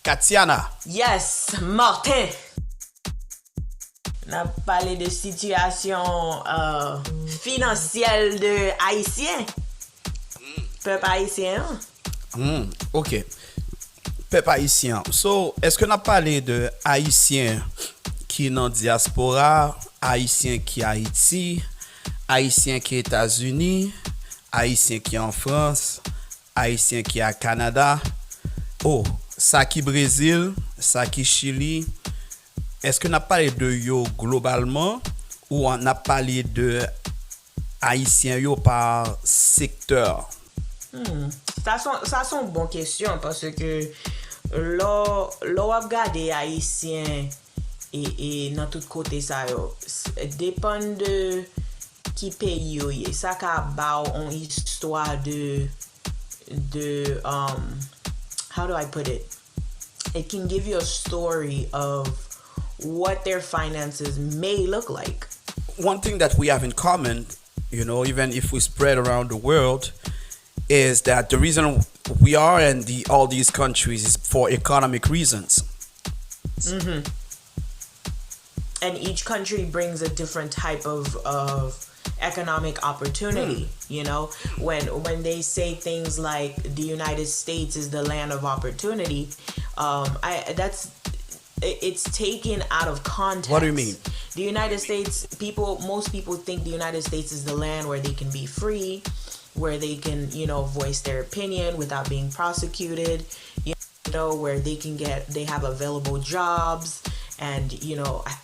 Katiana. Yes, Martin. On a parlé de situation financière de Haïtiens. Peuple haïtien. OK. Peuple haïtien. So, est-ce qu'on a parlé de haïtiens qui dans diaspora, haïtiens qui Haïti, haïtiens qui États-Unis, haïtiens qui en France, haïtiens qui à Canada? Oh, ça qui Brésil, ça qui Chili. Est-ce qu'on a parlé de yo globalement ou on a parlé de haïtiens yo par secteur? Ça sont bonne question parce que l'on a regardé haïtien et dans tout côté ça yo dépend de qui pays yo yé. Ça ka ba on histoire de how do I put it? It can give you a story of what their finances may look like. One thing that we have in common, even if we spread around the world, is that the reason we are in all these countries is for economic reasons. And each country brings a different type of economic opportunity. When they say things like the United States is the land of opportunity, it's taken out of context. What do you mean? The United States, most people think the United States is the land where they can be free, where they can, voice their opinion without being prosecuted, where they have available jobs and,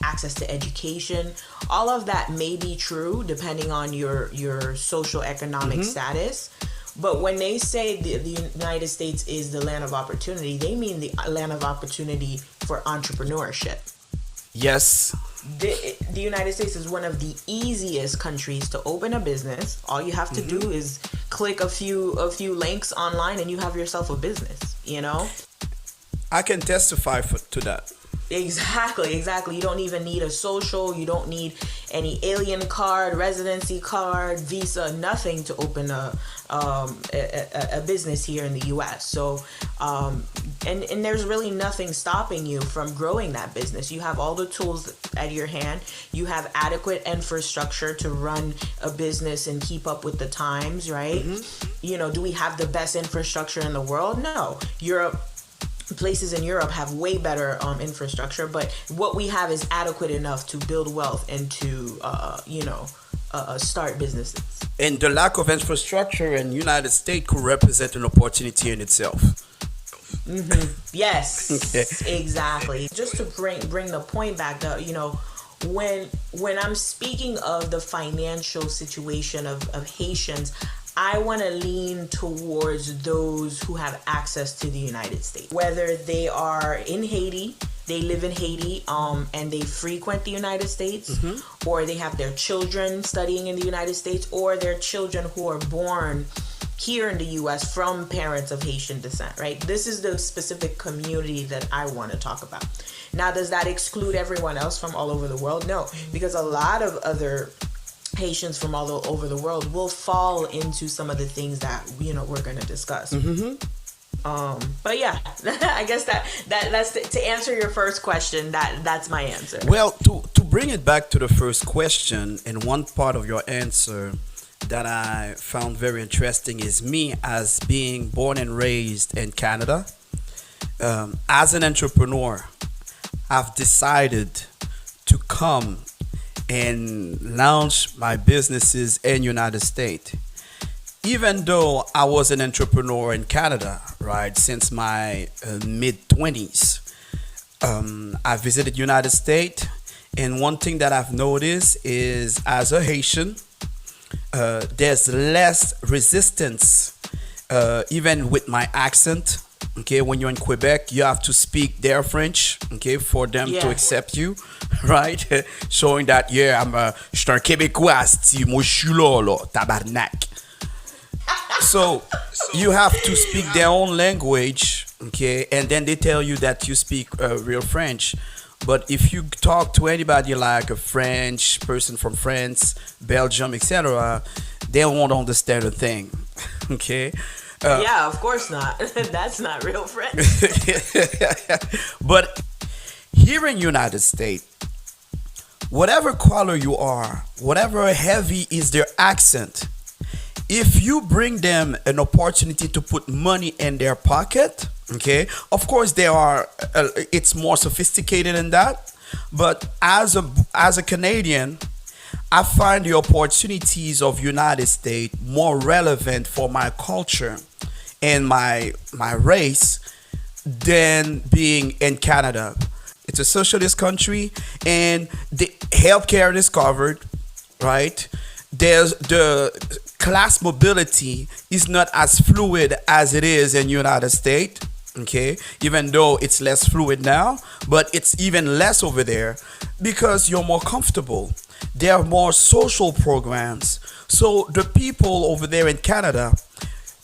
access to education. All of that may be true depending on your social economic status. But when they say the United States is the land of opportunity, they mean the land of opportunity for entrepreneurship. Yes. The United States is one of the easiest countries to open a business. All you have to do is click a few links online and you have yourself a business, I can testify to that. Exactly. You don't even need a social. You don't need any alien card, residency card, visa, nothing to open a business here in the U.S. So, and there's really nothing stopping you from growing that business. You have all the tools at your hand. You have adequate infrastructure to run a business and keep up with the times, right? Do we have the best infrastructure in the world? No. Places in Europe have way better infrastructure, but what we have is adequate enough to build wealth and to, start businesses. And the lack of infrastructure in the United States could represent an opportunity in itself. Yes, Okay. exactly. Just to bring the point back, when I'm speaking of the financial situation of Haitians, I want to lean towards those who have access to the United States. Whether they are in Haiti, they live in Haiti, and they frequent the United States, or they have their children studying in the United States, or their children who are born here in the U.S. from parents of Haitian descent, right? This is the specific community that I want to talk about. Now, does that exclude everyone else from all over the world? No, because a lot of other Haitians from all over the world will fall into some of the things that we're going to discuss. But yeah, I guess that's to answer your first question. That's my answer. Well, to bring it back to the first question, and one part of your answer that I found very interesting is me as being born and raised in Canada. As an entrepreneur, I've decided to come and launch my businesses in United States. Even though I was an entrepreneur in Canada, right, since my mid-20s, I visited United States, and one thing that I've noticed is as a Haitian, there's less resistance, even with my accent. Okay, when you're in Quebec, you have to speak their French, okay, for them to accept you, right? Showing that, je suis un Québécois, sti, moi je suis là, tabarnak. So you have to speak their own language, okay, and then they tell you that you speak real French. But if you talk to anybody like a French person from France, Belgium, etc., they won't understand a thing, okay? Yeah, of course not. That's not real friends. But here in United States, whatever color you are, whatever heavy is their accent, if you bring them an opportunity to put money in their pocket, okay, of course they are, it's more sophisticated than that. But as a Canadian, I find the opportunities of United States more relevant for my culture and my race than being in Canada. It's a socialist country, and the healthcare is covered, right? There's the class mobility is not as fluid as it is in United States. Okay, even though it's less fluid now, but it's even less over there because you're more comfortable. There are more social programs. So the people over there in Canada,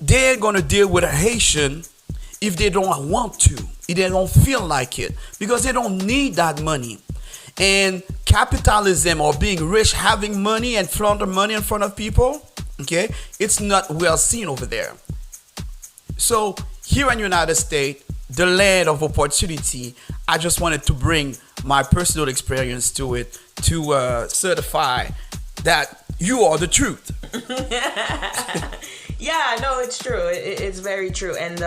they're gonna deal with a Haitian if they don't want to, if they don't feel like it, because they don't need that money. And capitalism or being rich, having money and flaunt money in front of people, okay, it's not well seen over there. So here in United States, the land of opportunity, I just wanted to bring my personal experience to it to certify that you are the truth. Yeah, no, it's true. It's very true. And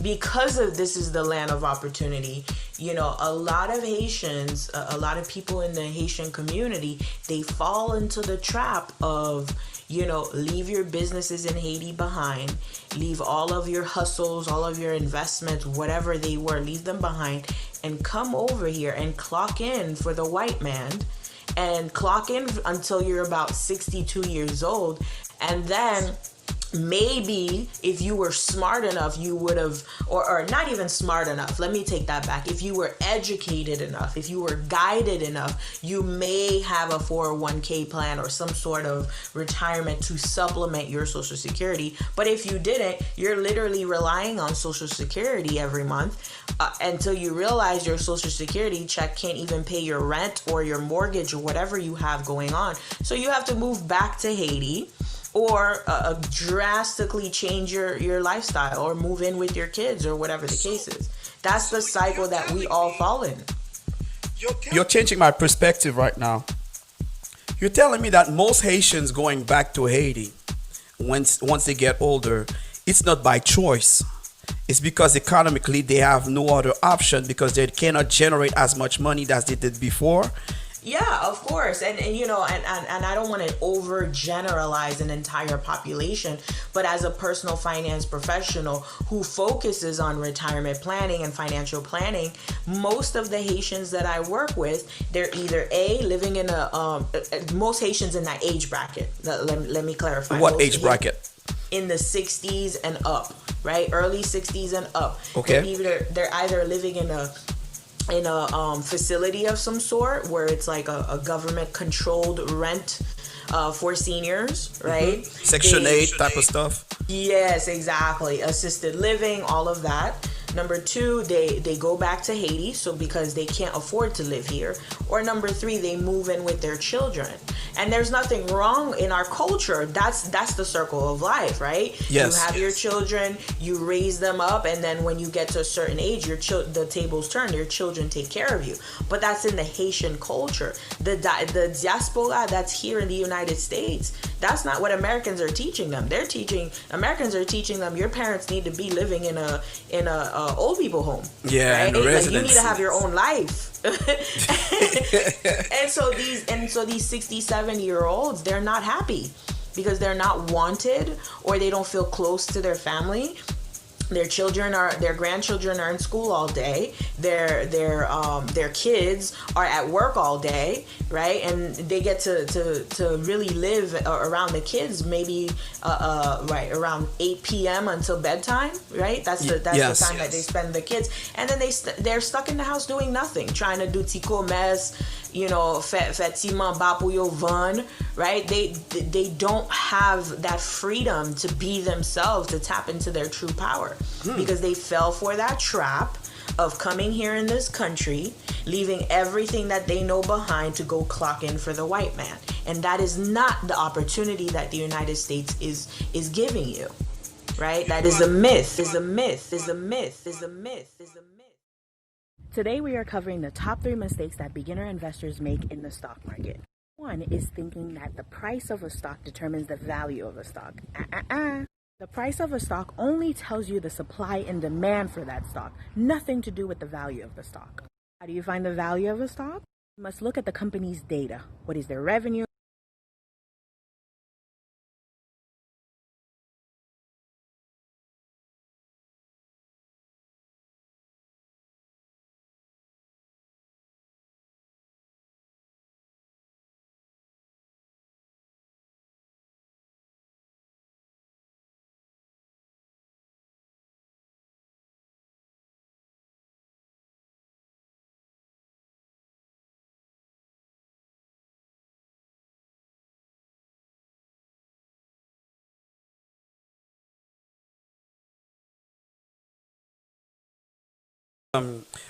because of this is the land of opportunity, a lot of Haitians, a lot of people in the Haitian community, they fall into the trap of, leave your businesses in Haiti behind, leave all of your hustles, all of your investments, whatever they were, leave them behind, and come over here and clock in for the white man, and clock in until you're about 62 years old. And then maybe if you were smart enough, you would have, or not even smart enough, let me take that back. If you were educated enough, if you were guided enough, you may have a 401k plan or some sort of retirement to supplement your Social Security. But if you didn't, you're literally relying on Social Security every month until you realize your Social Security check can't even pay your rent or your mortgage or whatever you have going on. So you have to move back to Haiti, or drastically change your lifestyle, or move in with your kids, or whatever the case is. That's the cycle that we all fall in. You're changing my perspective right now. You're telling me that most Haitians going back to Haiti once they get older, it's not by choice. It's because economically they have no other option because they cannot generate as much money as they did before. Yeah, of course. And I don't want to overgeneralize an entire population, but as a personal finance professional who focuses on retirement planning and financial planning, most of the Haitians that I work with, they're either living in most Haitians in that age bracket. Let me clarify. What age bracket? In the 60s and up, right? Early 60s and up. Okay. They're either living in a facility of some sort where it's like a government controlled rent for seniors, right? Mm-hmm. Section 8 type of stuff. Yes, exactly. Assisted living, all of that. Number 2, they go back to Haiti, so because they can't afford to live here. Or number 3, they move in with their children. And there's nothing wrong in our culture. That's the circle of life, right? Yes. You have your children, you raise them up, and then when you get to a certain age, the tables turn. Your children take care of you. But that's in the Haitian culture. The diaspora that's here in the United States, that's not what Americans are teaching them. Americans are teaching them your parents need to be living in a old people home. Yeah, right? Like you need to have your own life. and so these 67-year-olds, they're not happy because they're not wanted, or they don't feel close to their family. Their grandchildren are in school all day. Their kids are at work all day, right? And they get to really live around the kids, maybe right around 8 p.m. until bedtime, right? That's the time that they spend the kids, and then they're stuck in the house doing nothing, trying to do tico mess, fetiman bapuyo van, right? They don't have that freedom to be themselves, to tap into their true power, because they fell for that trap of coming here in this country, leaving everything that they know behind to go clock in for the white man. And that is not the opportunity that the United States is giving you. right? That is a myth, is a myth, is a myth, is a myth, is a myth. Today we are covering the top 3 mistakes that beginner investors make in the stock market. One is thinking that the price of a stock determines the value of a stock. The price of a stock only tells you the supply and demand for that stock, nothing to do with the value of the stock. How do you find the value of a stock? You must look at the company's data. What is their revenue?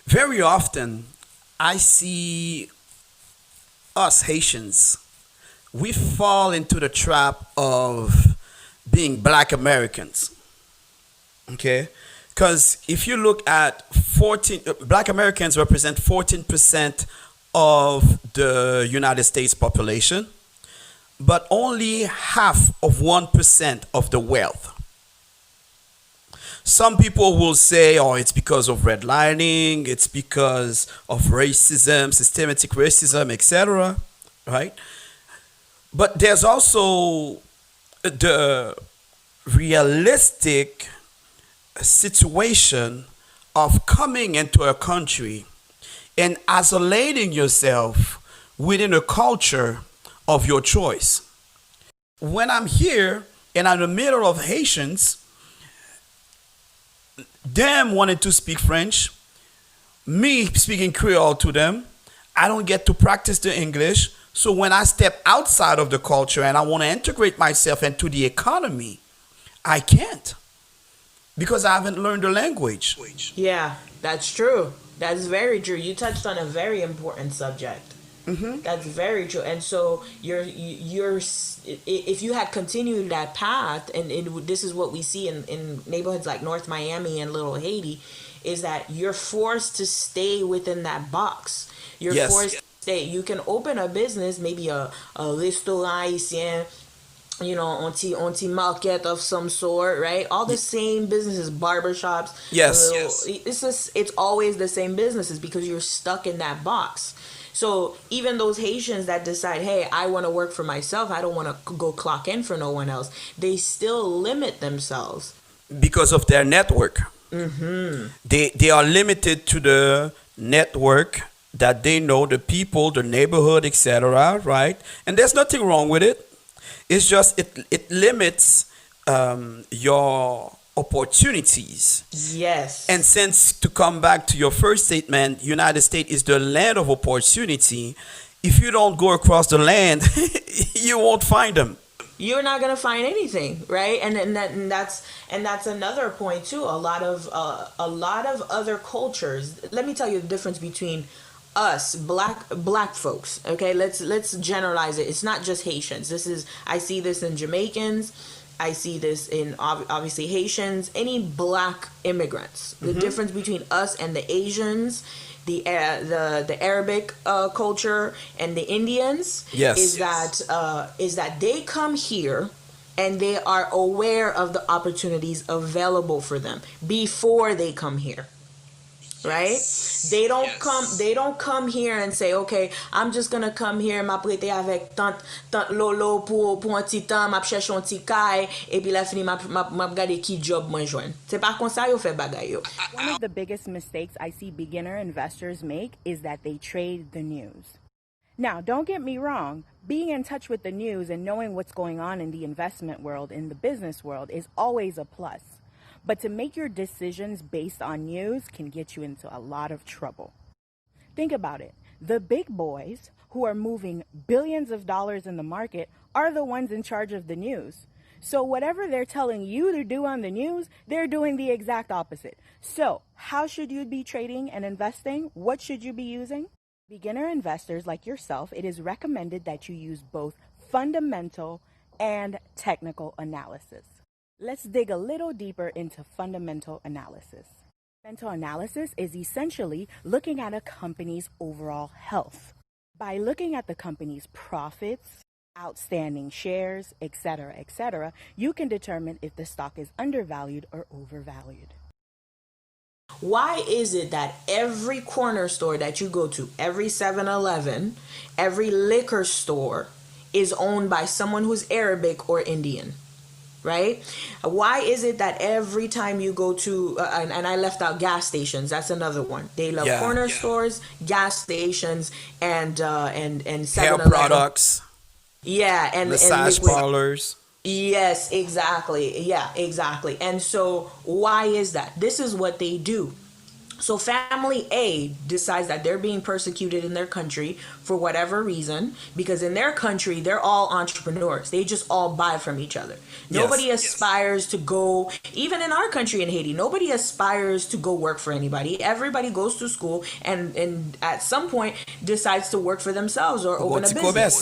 Very often, I see us Haitians, we fall into the trap of being black Americans. Okay? Because if you look at 14, black Americans represent 14% of the United States population, but only half of 1% of the wealth. Some people will say, oh, it's because of redlining, it's because of racism, systematic racism, etc. Right? But there's also the realistic situation of coming into a country and isolating yourself within a culture of your choice. When I'm here and I'm in the middle of Haitians, them wanting to speak French, me speaking Creole to them, I don't get to practice the English. So when I step outside of the culture and I want to integrate myself into the economy, I can't because I haven't learned the language. Yeah, that's true. That's very true. You touched on a very important subject. That's very true. And so you're if you had continued that path, and this is what we see in neighborhoods like North Miami and Little Haiti, is that you're forced to stay within that box. You're Yes. forced to stay. You can open a business, maybe a restaurant haïtien, you know, on market of some sort, right? All the same businesses, barbershops. Yes. It's always the same businesses because you're stuck in that box. So even those Haitians that decide, hey, I want to work for myself, I don't want to go clock in for no one else, they still limit themselves. Because of their network. They are limited to the network that they know, the people, the neighborhood, etc. Right? And there's nothing wrong with it. It's just it limits your opportunities. Yes. And since, to come back to your first statement, United States is the land of opportunity. If you don't go across the land, you won't find them. You're not gonna find anything, right? And that's another point too. A lot of other cultures. Let me tell you the difference between us black folks. Okay, let's generalize it. It's not just Haitians. I see this in Jamaicans. I see this in obviously Haitians, any black immigrants. The difference between us and the Asians, the Arabic culture, and the Indians is that they come here and they are aware of the opportunities available for them before they come here. Right? They don't come here and say, okay, I'm just gonna come here, m'apprêter avec tante Lolo pour un petit temps, m'a chercher un petit caille, et puis la fini m'a regarder qui job moi joindre. C'est pas comme ça yo fait bagay yo. One of the biggest mistakes I see beginner investors make is that they trade the news. Now, don't get me wrong, being in touch with the news and knowing what's going on in the investment world, in the business world, is always a plus. But to make your decisions based on news can get you into a lot of trouble. Think about it. The big boys who are moving billions of dollars in the market are the ones in charge of the news. So whatever they're telling you to do on the news, they're doing the exact opposite. So how should you be trading and investing? What should you be using? Beginner investors like yourself, it is recommended that you use both fundamental and technical analysis. Let's dig a little deeper into fundamental analysis. Fundamental analysis is essentially looking at a company's overall health. By looking at the company's profits, outstanding shares, etc., you can determine if the stock is undervalued or overvalued. Why is it that every corner store that you go to, every 7-Eleven, every liquor store is owned by someone who's Arabic or Indian? Right? Why is it that every time you go to, and I left out gas stations, that's another one. They love corner stores, gas stations, and 7-Eleven. Hair products. Yeah, and massage parlors. Yes, exactly. Yeah, exactly. And so why is that? This is what they do. So family A decides that they're being persecuted in their country for whatever reason, because in their country, they're all entrepreneurs. They just all buy from each other. Nobody aspires to go, even in our country in Haiti, nobody aspires to go work for anybody. Everybody goes to school and at some point decides to work for themselves or open a business.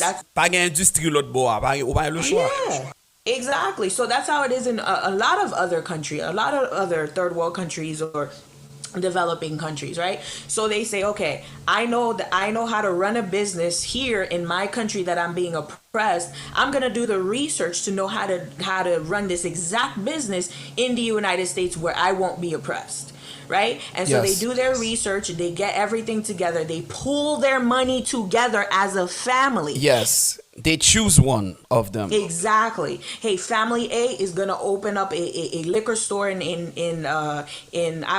Yeah. Exactly. So that's how it is in a lot of other countries, a lot of other third world countries or developing countries, right? So they say, okay, I know how to run a business here in my country that I'm being oppressed. I'm going to do the research to know how to run this exact business in the United States where I won't be oppressed. Right? And so they do their research, they get everything together, they pull their money together as a family. Yes. They choose one of them. Exactly. Hey, family A is gonna open up a liquor store in I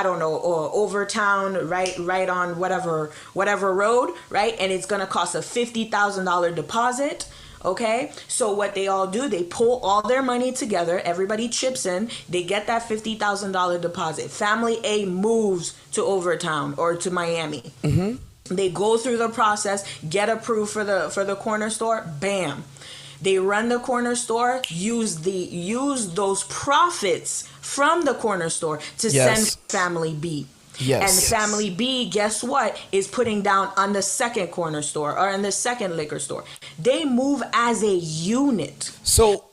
don't know, or Overtown, right on whatever road, right? And it's gonna cost a $50,000 deposit. Okay, so what they all do, they pull all their money together, everybody chips in, they get that $50,000 deposit. Family A moves to Overtown or to Miami. They go through the process, get approved for the corner store, bam. They run the corner store, use those profits from the corner store to send family B. And family B, guess what, is putting down on the second corner store or in the second liquor store. They move as a unit. So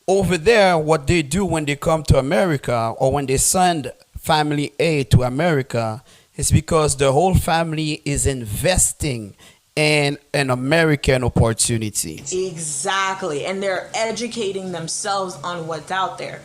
over there, what they do when they come to America or when they send family A to America is because the whole family is investing in an American opportunity. Exactly. And they're educating themselves on what's out there.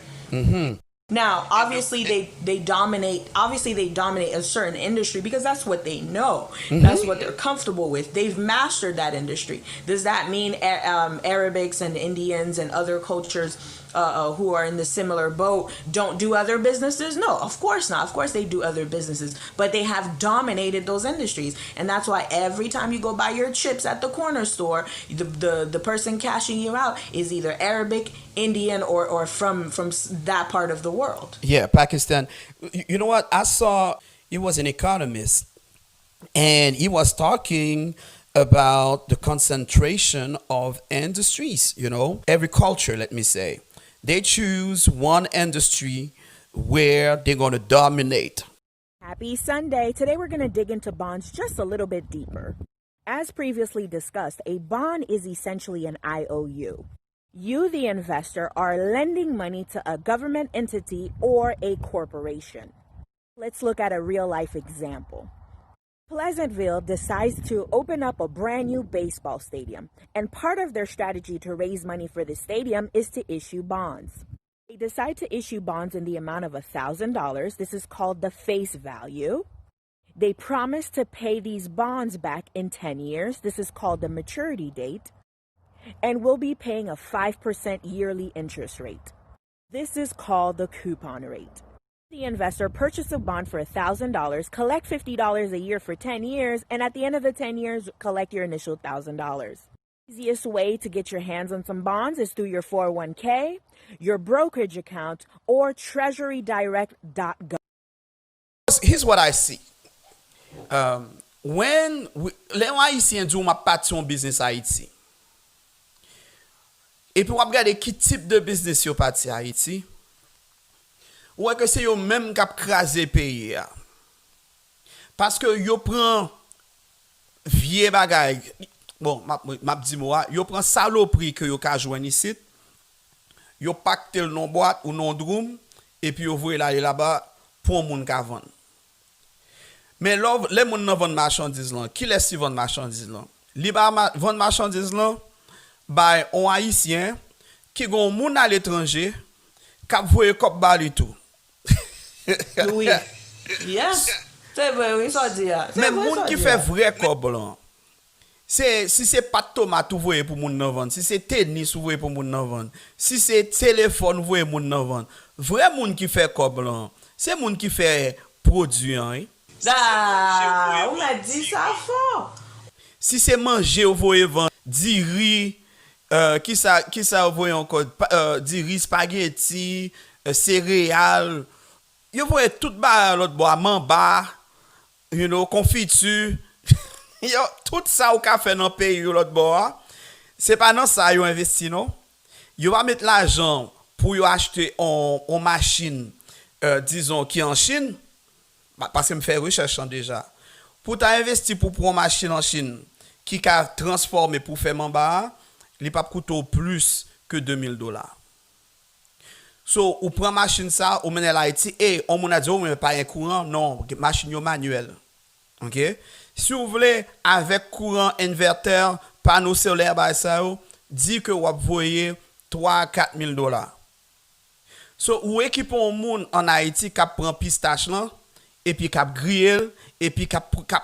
Now, obviously, they dominate a certain industry because that's what they know. That's what they're comfortable with. They've mastered that industry. Does that mean Arabics and Indians and other cultures who are in the similar boat don't do other businesses? No, of course not. Of course they do other businesses, but they have dominated those industries. And that's why every time you go buy your chips at the corner store, the person cashing you out is either Arabic, Indian, or from that part of the world. Yeah, Pakistan. You know what? I saw, he was an economist, and he was talking about the concentration of industries, agriculture, let me say. They choose one industry where they're going to dominate. Happy Sunday. Today we're going to dig into bonds just a little bit deeper. As previously discussed, a bond is essentially an IOU. You, the investor, are lending money to a government entity or a corporation. Let's look at a real-life example. Pleasantville decides to open up a brand new baseball stadium, and part of their strategy to raise money for the stadium is to issue bonds. They decide to issue bonds in the amount of $1,000. This is called the face value. They promise to pay these bonds back in 10 years. This is called the maturity date. And will be paying a 5% yearly interest rate. This is called the coupon rate. The investor purchased a bond for $1,000, collect $50 a year for 10 years, and at the end of the 10 years, collect your initial $1,000. Easiest way to get your hands on some bonds is through your 401k, your brokerage account, or treasurydirect.gov. Here's what I see. When les Haïtiens disent ma parti en business Haïti. Et puis on regarder qui type de business yo parti Haïti. Ou que c'est yo même qui a crasé pays. Parce que yo prend vieux bagay. Bon, m'a dit moi, yo prend saloperie que yo ka joindre ici. yo pacte le non boîte ou non drum et puis yo voye là-bas pour moun ka vendre. Mais là, les moun nan vendre marchandises là, qui laisse vendre marchandises là? Li ba vendre marchandises là, by on haïtien qui gon moun à l'étranger k'ap voye kop ba li tout. Oui. Yes. C'est vrai, oui, ça dit. Mais moun qui fait vrai kop là. Si c'est pas de tomate, vous voyez pour moun nan vendre. Si c'est tennis, vous voyez pour moun nan vendre. Si c'est téléphone, vous voyez moun nan vendre. Vrai moun qui fait kop là, c'est moun qui fait produit hein. Ah, on a dit ça fort. Si c'est manger, vous voyez vendre du riz, qui ça vous voyez encore, du riz spaghetti, céréales. Vous voyez tout bas l'autre bois, mamba, confiture. Yo, tout ça ou ka fait dans le pays l'autre bois, c'est pas dans ça yo investi non. Yo va mettre l'argent pour yo acheter en machine disons qui en Chine parce que me fait recherche déjà. Pour ta investi pour une machine en Chine qui ka transformer pour faire mamba, il pas coûter plus que $2,000. So ou prend machine ça ou mène l'Haïti et on m'a dit on met pas un courant non, machine yo manuel. OK? Si vous voulez, avec courant inverter, panneau solaire, dit que vous voyez $3,000-4,000. So, ou équipe un monde en Haïti qui prend pistache là, et puis qui grille, et puis qui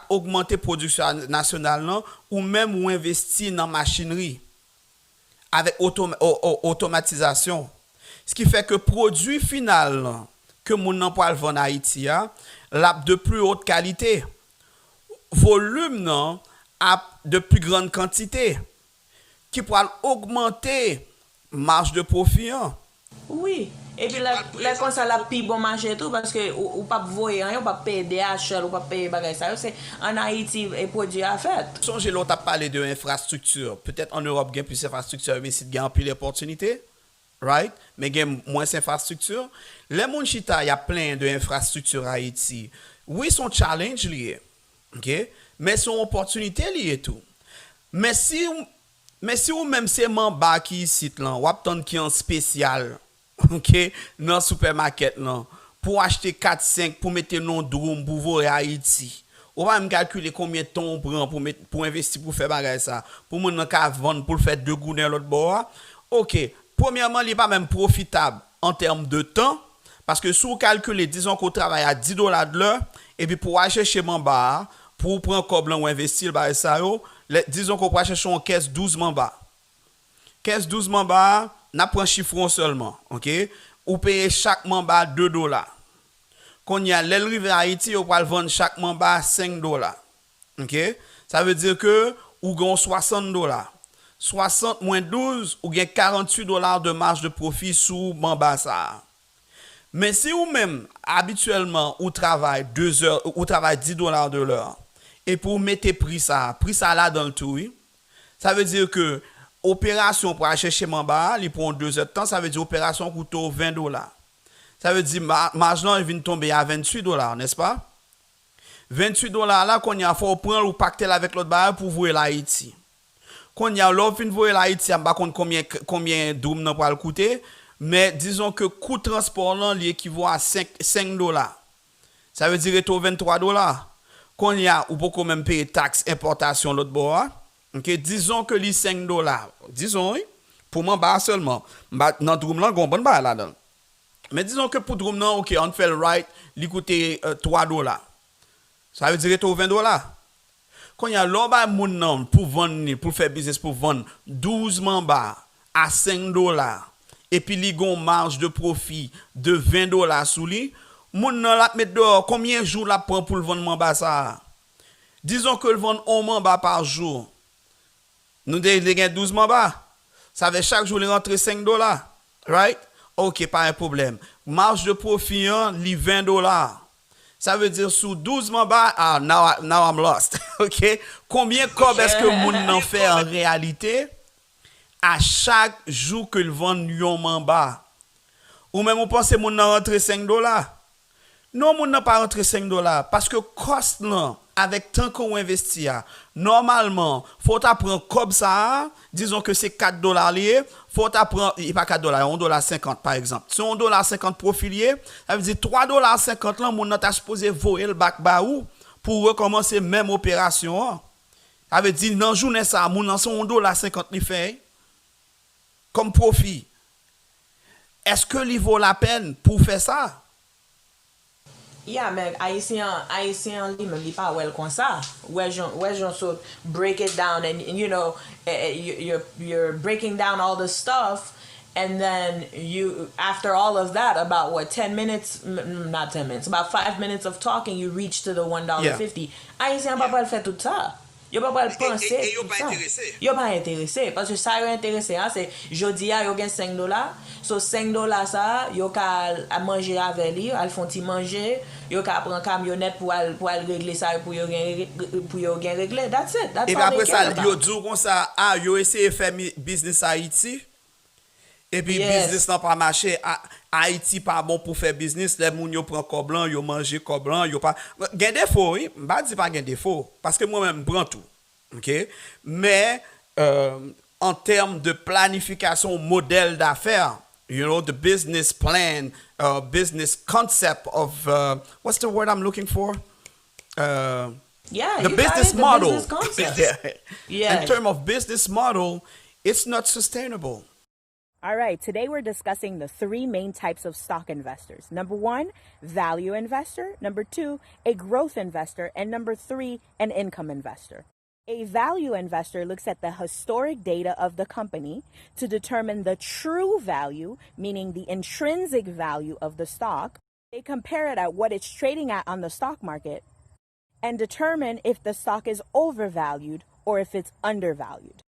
augmente la production nationale là, ou même ou investit dans la machinerie avec automatisation. Ce qui fait que le produit final là, que mon nan pour vendre en Haïti, l'a de plus haute qualité. Volume non à de plus grande quantité qui pourra augmenter marge de profit. Oui. Et puis là comme ça la plus bon marché tout parce que ou pas voyer rien, ou pas payer DHL, ou pas payer bagay ça, c'est en Haïti et produit à fait. Songez l'autre a parlé de infrastructure. Peut-être en Europe il y a plus d'infrastructure mais il y a plus d'opportunités. Right? Mais il y a moins d'infrastructure. Les moun chita il y a plein d'infrastructures à Haïti. Oui, son challenge lié. OK? Mais son opportunité lié tout. Mais si ou même c'est membre qui ici là, ou attendre qui en spécial, OK, dans supermarket là, pour acheter 4 5 pour mettre non drum pour voir Haïti. On va me calculer combien de temps on prend pour investir pour faire bagay ça. Pour mon ka vendre pour faire 2 goûts dans l'autre bord. OK, premièrement, il n'est pas même profitable en termes de temps parce que si vous calculez disons qu'on travaille à $10 de l'heure et puis pour aller chercher mamba pour prendre comme ou investir bah ça yo disons qu'on va chercher en caisse 12 mamba. Caisse 12 mamba, n'a prend chiffron seulement, OK? Ou payer chaque mamba $2. Quand il y a l'arrivée à Haïti, on va vendre chaque mamba $5. OK? Ça veut dire que ou gagne $60. 60 moins 12 ou gagne $48 de marge de profit sous mamba ça. Mais si ou même habituellement ou travaille 2 heures ou travaille $10 de l'heure et pour mettre prix ça là dans le tout, oui, ça veut dire que opération pour aller chercher mamba, il prend 2 heures de temps, ça veut dire opération coûte $20. Ça veut dire marge là il vient tomber à $28, n'est-ce pas? $28 là qu'on y a faut prendre ou pacter avec l'autre barre pour voir l'Haïti. Qu'on y a l'autre fin voir l'Haïti, on pas combien doum nan pour le coûter. Mais disons que coût transport là équivaut à $5. Ça veut dire que $23. Qu'on y a ou beaucoup même payer taxe importation l'autre bord. OK, disons que les $5. Disons oui, pour moi bas seulement. Dans drum là gon bonne bas là-dedans. Mais disons que pour drum là OK, on fait le right, il coûte $3. Ça veut dire que $20. Quand il y a l'autre moun nan pour vendre pour faire business pour vendre 12 mamba à $5. Et puis li gon marge de profit de $20 sous li, moun nan la met dehors combien jours la prend pour le vendre mamba ça? Disons que le vend 1 mamba par jour. Nous gagne 12 mamba. Ça veut chaque jour il rentre $5, right? OK, pas un problème. Marge de profit li $20. Ça veut dire sous 12 mamba, now I'm lost. OK? Combien cob est-ce que moun nan fait en réalité? À chaque jour que le vend yon mamba. Ou même vous pensez moun nan rentre $5. Non, moun nan pa rentre $5 parce que cost nan avec tant qu'on investit normalement faut t'apprendre comme ça, disons que c'est $4 lié, faut t'apprendre il pas $4, $1.50 par exemple. Si $1.50 profilier, ça veut dire $3.50 là moun nan t'a supposé voyer le bac ba ou pour recommencer même opération. Ça veut dire dans journée ça moun nan son $1.50 li fait comme profit. Est-ce que il vaut la peine pour faire ça? Yeah, mais Haïtien lui-même dit pas well comme ça. Where you so break it down and you know you're breaking down all the stuff and then you after all of that about what 10 minutes not 10 minutes about 5 minutes of talking you reach to the $1.50. Haïtien pas faire tout ça. Yo pas le penser. Et yo pas intéressé. Yo pas intéressé parce que ça yo intéressé c'est jodi a yo gen $5. So $5 ça yo ka manger avec lui, al font ti manger, yo ka prend camionnette pour al régler ça pour yo gen régler. That's it. That's et all après they ça care about. yo dit comme ça yo essayer faire business Haïti et puis Yes. business n'a pas marché. Haïti pas bon pour faire business, les moun yo prend cob blanc, yo manger cob blanc, yo pas gen défaut, oui, m'pa dit pas gen défaut parce que moi-même prends tout. OK? Mais en termes de planification modèle d'affaires, you know, the business plan, business concept of what's the word I'm looking for? Yeah, The you got business it, the model. business concept. Yeah. In terms of business model, it's not sustainable. All right, today we're discussing the three main types of stock investors. Number one, value investor. Number two, a growth investor. And number three, an income investor. A value investor looks at the historic data of the company to determine the true value, meaning the intrinsic value of the stock. They compare it at what it's trading at on the stock market and determine if the stock is overvalued or if it's undervalued.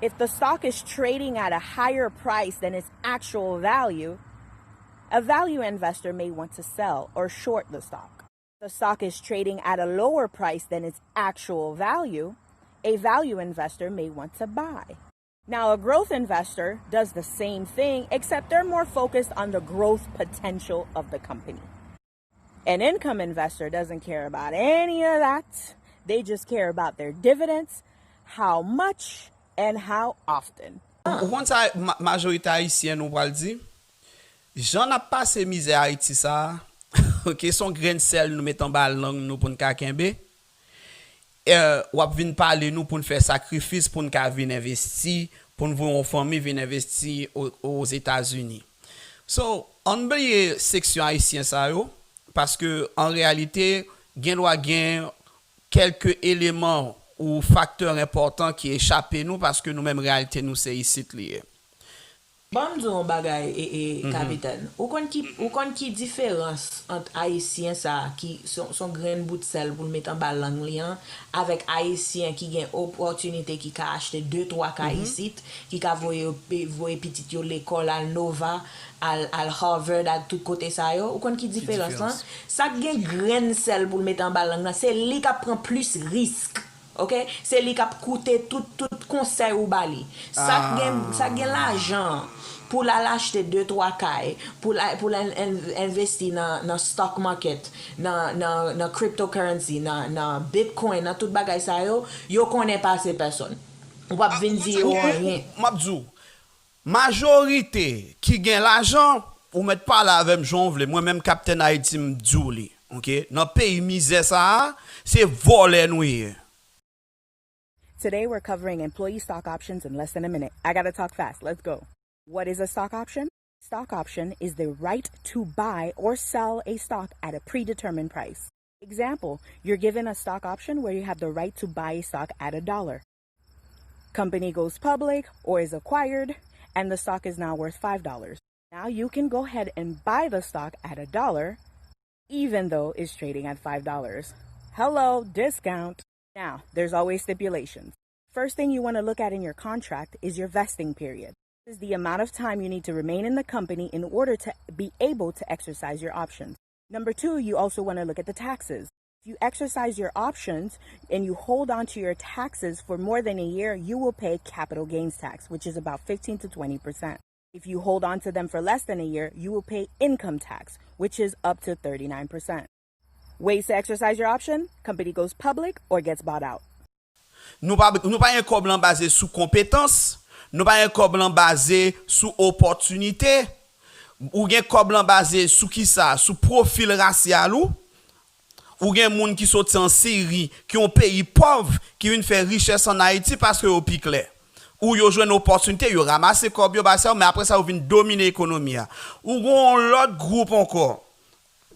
If the stock is trading at a higher price than its actual value, a value investor may want to sell or short the stock. If the stock is trading at a lower price than its actual value, a value investor may want to buy. Now, a growth investor does the same thing, except they're more focused on the growth potential of the company. An income investor doesn't care about any of that. They just care about their dividends, how much, and how often. Ou kon sa majorité haïtienne ou pral di, j'en a passé misère Haïti ça. OK, son grain de sel nous mettons bal langue nous pour n'ka kembe. Ou ap vin parler nous pour faire sacrifice pour n'ka vin investir, pour nous voir en famille vin investir aux États-Unis. So, on oublie section haïtien ça yo parce que en réalité, gen quelques éléments ou facteurs importants qui échappent nous parce que nous-mêmes réalité nous c'est ici lié. Bon m'dou bagay capitaine. Ou kon ki différence entre haïtien ça qui son grain bout de sel pour le mettre en bal lang lian avec haïtien qui gen opportunité qui ka acheter 2-3 ka ici qui ka voyer petit yo l'école al Nova al Harvard à tout côté ça yo. Ou kon ki différence là? Ça gen grain sel pour le mettre en bal lang c'est li ka prend plus risque. OK, c'est lui qui a coûté tout conseil ou bali. Ça gagne l'argent pour l'acheter 2-3 cailles pour investir dans stock market, dans cryptocurrency, dans Bitcoin, dans tout bagay ça yo connaît pas ces personnes. On va venir dire rien. Mabdou, majorité qui gagne l'argent ou met pas là avec Jonvle, moi même Captain Haïti m'dou li. OK, dans pays misère ça, c'est voler nous. Today we're covering employee stock options in less than a minute. I gotta talk fast. Let's go. What is a stock option? Stock option is the right to buy or sell a stock at a predetermined price. Example, you're given a stock option where you have the right to buy a stock at $1. Company goes public or is acquired, and the stock is now worth $5. Now you can go ahead and buy the stock at $1, even though it's trading at $5. Hello, discount. Now, there's always stipulations. First thing you want to look at in your contract is your vesting period. This is the amount of time you need to remain in the company in order to be able to exercise your options. Number two, you also want to look at the taxes. If you exercise your options and you hold on to your taxes for more than a year, you will pay capital gains tax, which is about 15 to 20%. If you hold on to them for less than a year, you will pay income tax, which is up to 39%. Ways to exercise your option? Company goes public or gets bought out. Nous pas un cob basé sous compétence, nous pas un cob basé sous opportunité, ou gen cob basé sous qui ça, sous profil racial ou gen moun qui sorti en Syrie, qui ont pays pauvre, qui viennent faire richesse en Haïti parce que au pic là. Ou yo joue une opportunité, yo ramasse cob yo ba ça, mais après ça ou vinn dominer l'économie. Ou gon l'autre groupe encore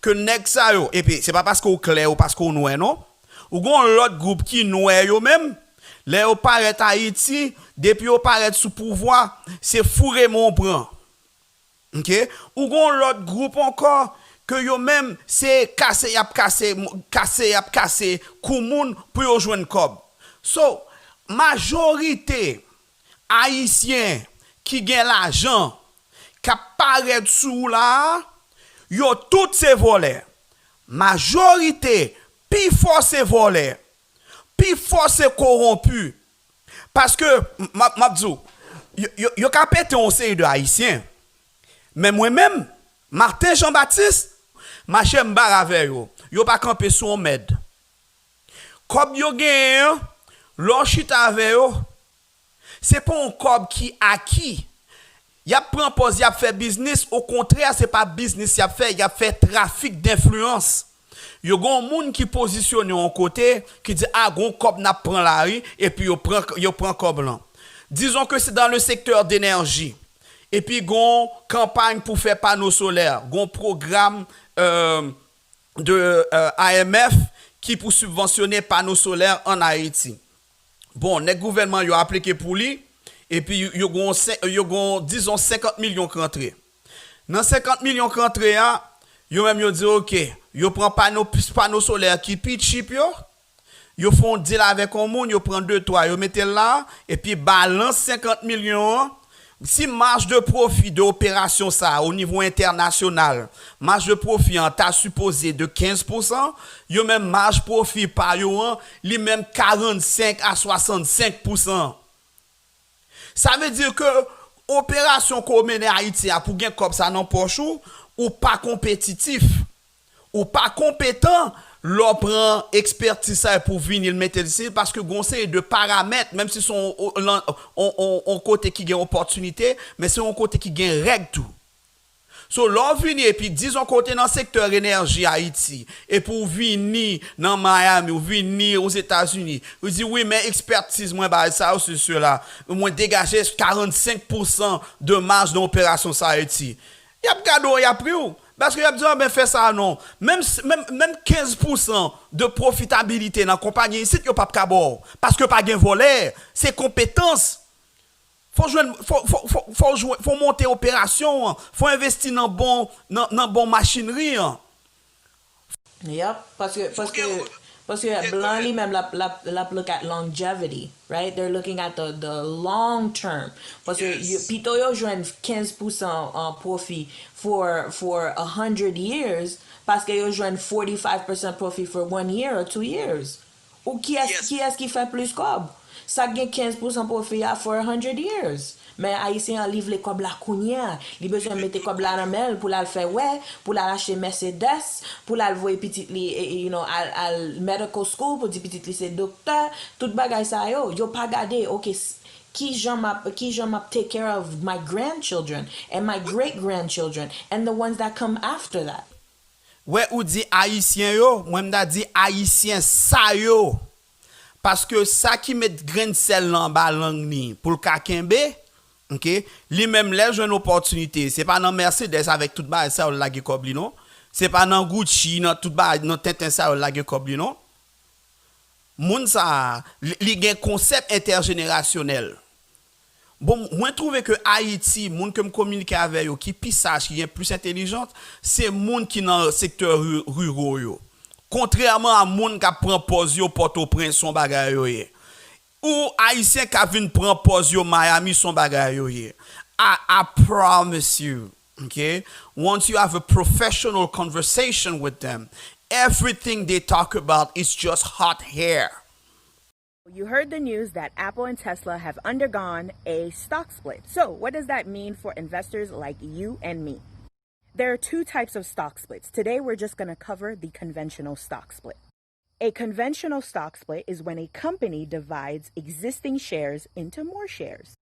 que nèg ça yo, et puis c'est pas parce qu'on clair ou parce qu'on noir non. Ou gon l'autre groupe qui noir yo même. Les yo paraît Haïti, depuis yo paraît sous pouvoir, c'est fourré mon bran. OK? Ou gon l'autre groupe encore que yo même c'est casser koumoun pour yo joindre cob. So, majorité haïtien qui gagne l'argent qui paraît sous là, yo tout ces volets. Majorité pi fort ces volets. Puis force corrompu parce que m'abdou yo ka pété on série de haïtiens mais moi-même Martin Jean-Baptiste marché m'bar avec yo pas camper sous med comme yo gen l'on chita avec yo c'est pas un cob qui acquis y a prend pause y a fait business au contraire c'est pas business y a fait trafic d'influence. Yo gon moun qui positionne en côté qui dit ah gon cob n'a prend la rue et puis yo prend cob là. Disons que c'est dans le secteur d'énergie. Et puis gon campagne pour faire panneaux solaires, gon programme de AMF qui pour subventionner panneaux solaires en Haïti. Bon, le gouvernement yo appliqué pour lui et puis yo gon disons 50 millions rentrés. Dans 50 millions rentrés yo même yo dit OK, yo prend panneau solaire qui pi cheap yo font deal avec un monde, yo prend 2-3, yo mettez là et puis balance 50 millions. Si marge de profit de opération ça au niveau international, marge de profit en ta supposé de 15%, yo même marge profit par yo li même 45 à 65%. Ça veut dire que opération qu'on mène à Haïti pour gain comme ça non poche ou pas compétitif ou pas compétent, l'on prend expertise pour venir le mettre ici parce que conseil de paramètres même si sont on côté qui gagne opportunité mais c'est un côté qui gagne règle tout. So l'on venir et puis disons côté dans secteur énergie Haïti et pour venir dans Miami ou venir aux États-Unis, vous dit oui mais expertise moi bah ça ou cela, moi dégager 45% de marge d'opération ça Haïti. Y a cadeau y a prix ou parce que y a dit ben fait ça non, même 15% de profitabilité dans compagnie ici yo pas cabor parce que pas gain volet, c'est compétence. Faut monter opération, faut investir dans bon machinerie. Yep, parce que blanc même la look at longevity, right? They're looking at the long term. Parce que pito yo joine 15% en profit for 100 years parce que yo joine 45% profit for 1 year or 2 years. Ou qui est-ce qui fait plus cob? Ça gagne 15% profit for 100 years. Mais haïtien livre les cob la kounya, li besoin mettre cob la ramel pour la faire ouais, pour la acheter Mercedes, pour la voyer petit li al medical school pour dire petit li c'est docteur, tout bagay ça yo pas garder OK qui j'en m'a take care of my grandchildren and my great grandchildren and the ones that come after that. Ouais ou dit haïtien yo, moi m'da dit haïtien ça yo. Parce que ça qui met grain de sel en bas langue ni pour le kakembe, OK, li même les une opportunité, c'est pas dans Mercedes avec tout bas ça ou la kobli non, c'est pas dans Gucci dans tout bas dans Tintin ça ou la kobli non. Moun ça li gen concept intergénérationnel. Bon, moi trouve que Haïti, moun que me communiquer avec yo qui plus sage, qui est plus intelligente, c'est moun qui dans le secteur rural yo. Contrairement à moun qui prend pause yo Port-au-Prince son bagay yo ye. Ou haïtien qui vinn prend pause yo Miami son bagay yo ye. I promise you, okay? Once you have a professional conversation with them, everything they talk about is just hot hair. You heard the news that Apple and Tesla have undergone a stock split. So, what does that mean for investors like you and me? There are two types of stock splits. Today, we're just going to cover the conventional stock split. A conventional stock split is when a company divides existing shares into more shares.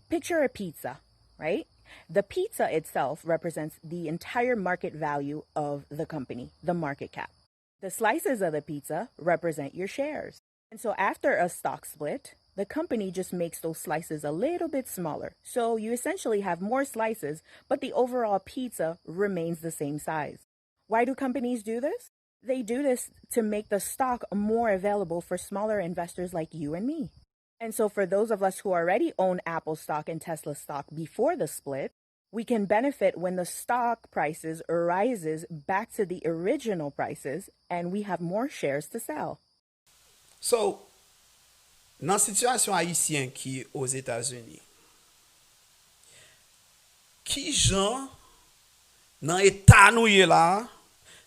Picture a pizza, right? The pizza itself represents the entire market value of the company, the market cap. The slices of the pizza represent your shares. And so after a stock split, the company just makes those slices a little bit smaller. So you essentially have more slices, but the overall pizza remains the same size. Why do companies do this? They do this to make the stock more available for smaller investors like you and me. And so for those of us who already own Apple stock and Tesla stock before the split, we can benefit when the stock prices rises back to the original prices and we have more shares to sell. So, dans la situation haïtienne qui aux États-Unis, qui gens dans état nous y là,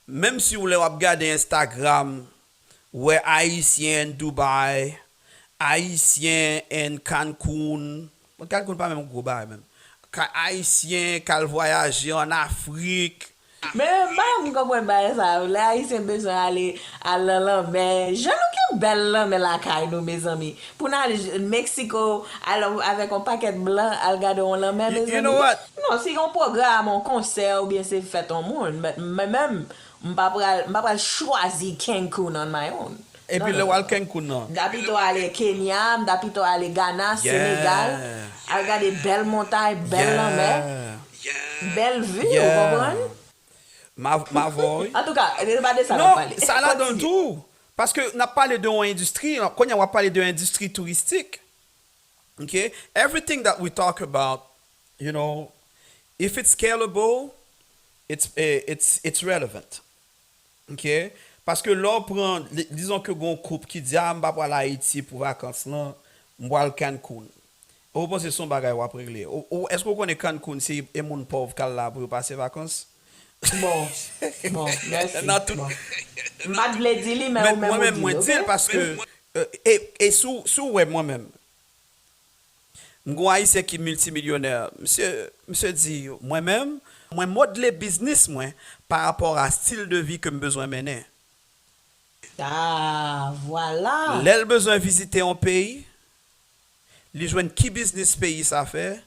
même si vous voulez regarder Instagram, ouais haïtien Dubaï, haïtien en Cancun, Cancun pas même gros bail même. Haïtien qui voyager en Afrique. Mais je ne comprends pas ça. Là, ils ont besoin d'aller à la mais je nous qui belle mais la caille nous mes amis. Pour nous aller au Mexique avec un paquet blanc, à regarder on la même. You know what? Non, si on programme un concert ou bien c'est fait en monde, mais même je pas choisir Cancun on my own. Et puis le wal Cancun non. D'habitude aller Kenya, d'habitude aller Ghana, Sénégal, à regarder belles montagnes, belles mer, belle vue, vous comprenez? Ma voix. En tout cas, pas de ça. Non, ça là dans tout. Parce que n'a parlé de industrie, quand on va parler de industrie touristique. Okay? Everything that we talk about, you know, if it's scalable, it's relevant. Okay? Parce que là, prend, disons que bon couple qui dit ah m'pa pour Haïti pour vacances là, m'pa le Cancun. Vous pensez son bagage va régler. Est-ce que vous connaissez Cancun c'est un monde pauvre qui là pour passer vacances? Bon, merci. Non, tout. Pas de blé mais moi-même moi dire parce que et sous ouais moi-même. M'gon haïtien qui multimillionnaire. Monsieur dit moi-même, moi modeler business moi par rapport à style de vie que me besoin mener. Ah, voilà. L'elle besoin visiter un pays, li joindre qui business pays ça fait.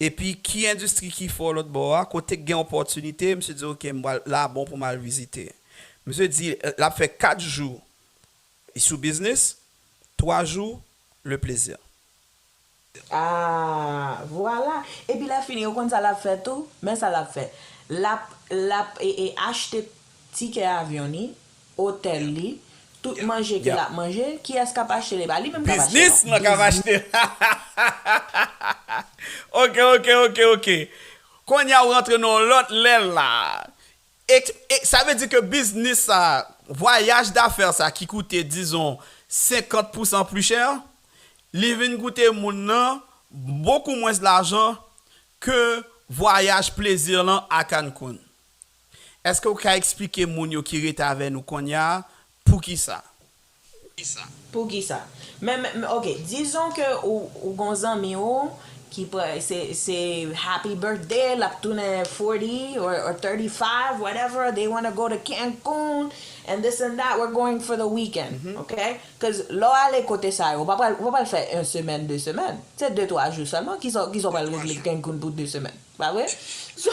Et puis qui industrie qui faut l'autre bord, côté gain opportunité, monsieur dit OK, là bon pour mal visiter. Monsieur dit là fait 4 jours sous business, 3 jours le plaisir. Ah, voilà. Et puis la fini, on ça l'a fait tout, mais ça l'a fait. Et acheter ticket avion ni, hôtel li, tout manger qu'il a mangé, qui est-ce qui a acheté les balles, même business n'a pas acheté. OK. Quand y a rentré dans l'autre l'aile là. Et ça veut dire que business ça, voyage d'affaires ça qui coûtait disons 50% plus cher, li vinn coûter moun nan beaucoup moins d'argent que voyage plaisir là à Cancun. Est-ce que vous pouvez expliquer moun yo qui rete avec nous konya pour qui ça? Pour qui ça? Mais OK, disons que ou gonzan mi ou qui c'est happy birthday, la tourne 40 or 35, whatever, they want to go to Cancun and this and that, we're going for the weekend, okay? Because là aller côté ça, on va pas le faire une semaine, 2 semaines. C'est 2-3 jours seulement qui sont pas régler Cancun pour 2 semaines. Pas vrai? So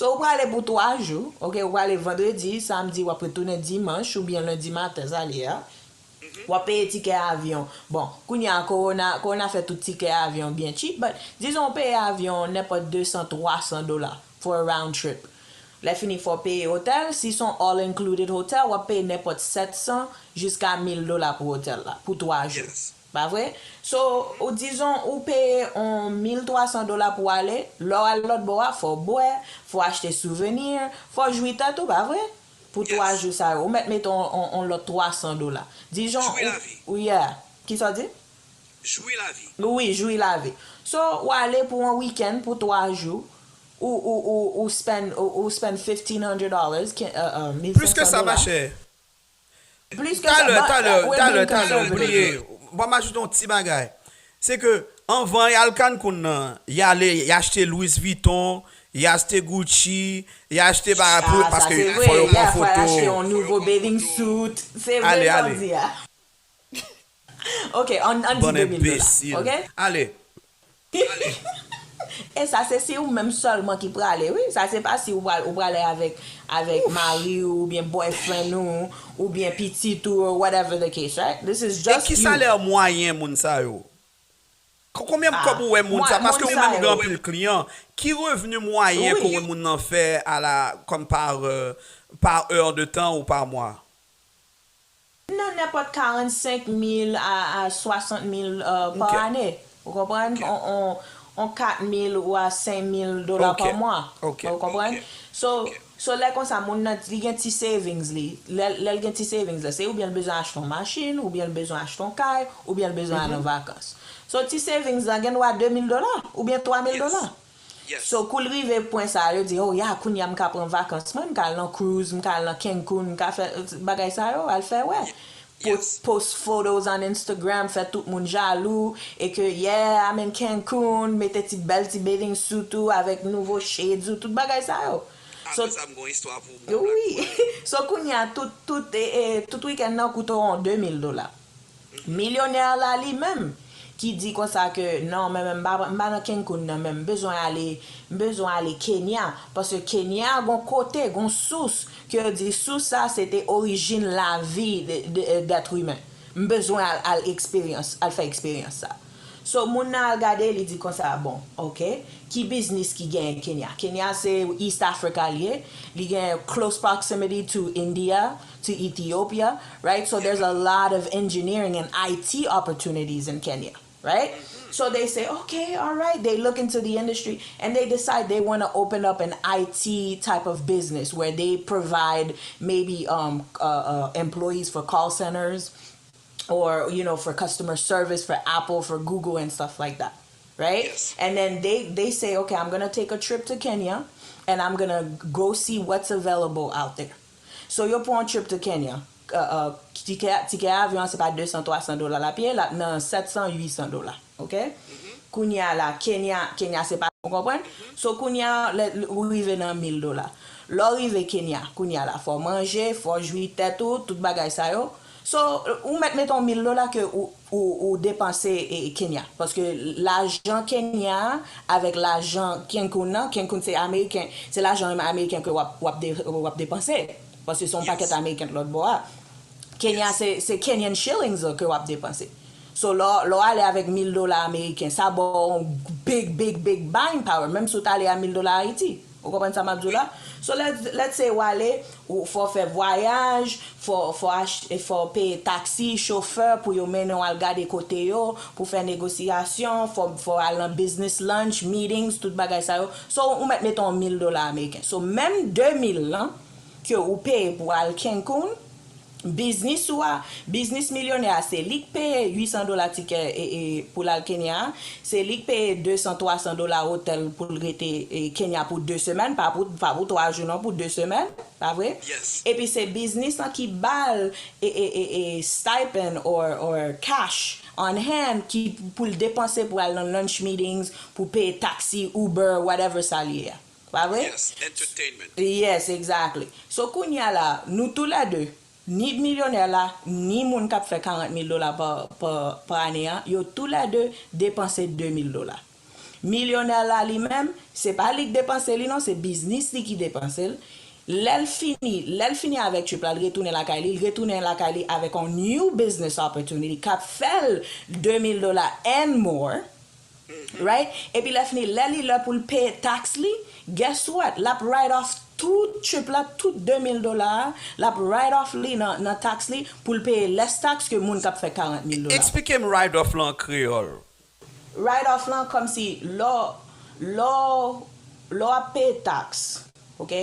on va aller pour 3 jours, OK? On va aller vendredi, samedi, on va retourner dimanche ou bien lundi matin ça aller. Ou payer ticket avion. Bon, kounya corona fait tout ticket avion bien cheap, but disons payer avion n'importe $200-300 for a round trip. Les fini faut payer hôtel, si sont all included hotel, ou payer n'importe 700 jusqu'à $1000 pour hôtel là, pour 3 jours. Pas vrai? So, ou disons ou payer $1300 pour aller, l'autre bois faut boire, faut acheter souvenirs, faut jouer tout, pas vrai? Pour 3 jours ça, ou mettons on l'autre $300. Disons jouer la vie. Oui, qui ça dit? Jouer la vie. Oui, jouer la vie. So, ou aller pour un week-end pour 3 jours ou spend $1,500, Plus que ça va cher. Plus que ça. T'as l'heure, oublié. Bon, m'ajoute un petit bagage. C'est que, en vent, il y a le Cancun, il y a acheté Louis Vuitton, il a acheté Gucci, il a acheté parce Ça que c'est il vrai, faut il prendre faut acheter un photo. nouveau bathing suit. C'est Allez, vrai, on allez. dit. Ok, on dit Bon $2000. imbécile. Ok? Allez. Et ça, c'est si ou même seulement qui peut aller, oui. Ça, c'est pas si ou peut aller avec mari ou bien boyfriend ou bien petit ou whatever the case, right? This is Et just qui you. salaire moyen, moun sa yo? Combien de Ah, vous ouais moun ça? Parce que moun vous sa même yo. grand pile client. Qui revenu moyen Oui. qu'on moun en fait comme par heure de temps ou par mois? Non, n'importe 45 000 à 60 000 par Ok. année. Vous comprenez? On 4 000 ou à 5 000 dollars Ok. par mois. Ok. Vous comprenez? So là, comme ça, mon nan, li gen ti savings li. Lè gen ti savings là, c'est ou bien le besoin acheter une machine, ou bien le besoin acheter un caille, ou bien le besoin aller en vacances. So ti savings là, gen wa $2,000 ou bien $3,000. So, kou rive point sa, yo di, oh, ya, koun ya mka pren vakans, mwen mka lan cruise, mka lan Cancun, mka fe bagay sa yo, al fe we. Post photos on Instagram, fait tout moun jaloux, et que, yeah, I'm in Cancun, mette ti bel ti bathing suit ou, avec nouveau shades ou, tout bagay sa yo. So, ça me histoire pour oui, so koun ya tout week-end nan kouton $2,000. Millionnaire là lui-même qui dit comme ça que non mais même pas dans Cancun non même besoin aller Kenya parce que Kenya gon côté gon source que dit source ça c'était origine la vie d'être humain besoin à expérience à faire expérience ça. So moun nan regardé il dit comme ça bon OK qui business qui gagne Kenya c'est East Africa lié li gagne close proximity to India to Ethiopia right so there's a lot of engineering and IT opportunities in Kenya right so they say okay all right they look into the industry and they decide they want to open up an IT type of business where they provide maybe employees for call centers or for customer service for Apple for Google and stuff like that right and then they say okay I'm gonna take a trip to Kenya and I'm gonna go see what's available out there so you pour un trip to Kenya ticket avion c'est pas $200-300 la pied là non $700-800 ok Kounya la Kenya c'est pas vous comprenez so Kounya ou rive dans $1,000 l'arrive Kenya Kounya la faut manger faut jouir tête tout bagay ça yo. So, ou mettons $1,000 que ou dépenser Kenya. Parce que l'argent Kenya avec l'argent Cancun c'est américain. C'est l'argent américain que vous dépenser. Parce que son paquet américain de l'autre bois. Kenya, c'est Kenyan shillings que vous dépenser. So, là, aller avec $1,000 américains, ça bon big buying power. Même si vous allez à $1,000 Haïti. Vous comprenez ça, Mabdoula? So let's say wale ou faut faire voyage, faut payer taxi, chauffeur pour yo mener al garder côté yo, pour faire négociation, faut aller en business lunch, meetings, tout bagay ça yo. So ou mettons $1,000 américains. So même 2,000 là que ou paye pour aller Cancun, business millionnaire c'est lui qui paye $800 ticket et pour la Kenya c'est lui qui paye $200-300 hôtel pour rester Kenya pour 2 semaines pas pour 3 jours non pour 2 semaines pas vrai et puis c'est business qui balle et stipend or cash on hand qui pour dépenser pour aller dans lunch meetings pour payer taxi Uber whatever ça lié pas vrai entertainment. yes exactly so kounya là nous tous les deux ni millionnaire là ni moun k'ap fait $40,000 par année yo tous les deux dépenser $2,000 millionnaire là lui-même c'est pas lui qui dépense lui non c'est business lui qui dépense l'elle fini avec tu peux retourner la Cali avec un new business opportunity k'ap fait $2,000 and more right et puis la fini là pour payer tax li guess what la write off tout trip là tout $2,000 la write off li dans tax li pour payer less tax que moun k'ap fait $40,000 Expliquez-moi write off là en créole. write off là comme si lo paye tax OK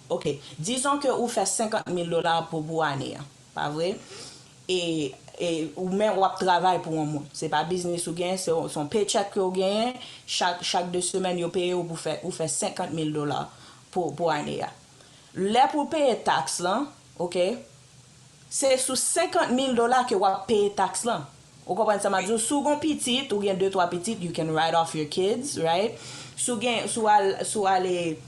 OK disons que ou fait $50,000 pour année pas vrai et ou même ou travail pour un monde c'est pas business ou gain c'est son paycheck que ou gain chaque 2 semaines yo paye ou fait $50,000 pour année là pour payer taxe là OK c'est sous $50,000 que vous payez taxe là. Vous comprenez ça? Je dis, sous un petit, ou bien 2-3 petites, you can write off your kids, right? Sous aller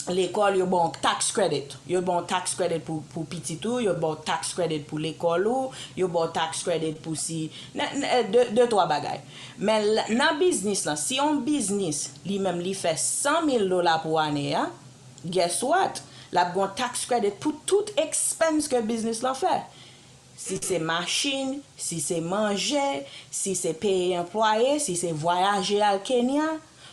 l'école, yo bon tax credit. Yo bon tax credit pour petit tout, yo bon tax credit pour l'école ou, yo bon tax credit pour si deux trois bagages. Mais dans business là, si on business lui-même lui fait $100,000 pour année, hein, guess what? La bon tax credit pour toute expense que business là fait. Si c'est machine, si c'est manger, si c'est payer employé, si c'est voyager au Kenya,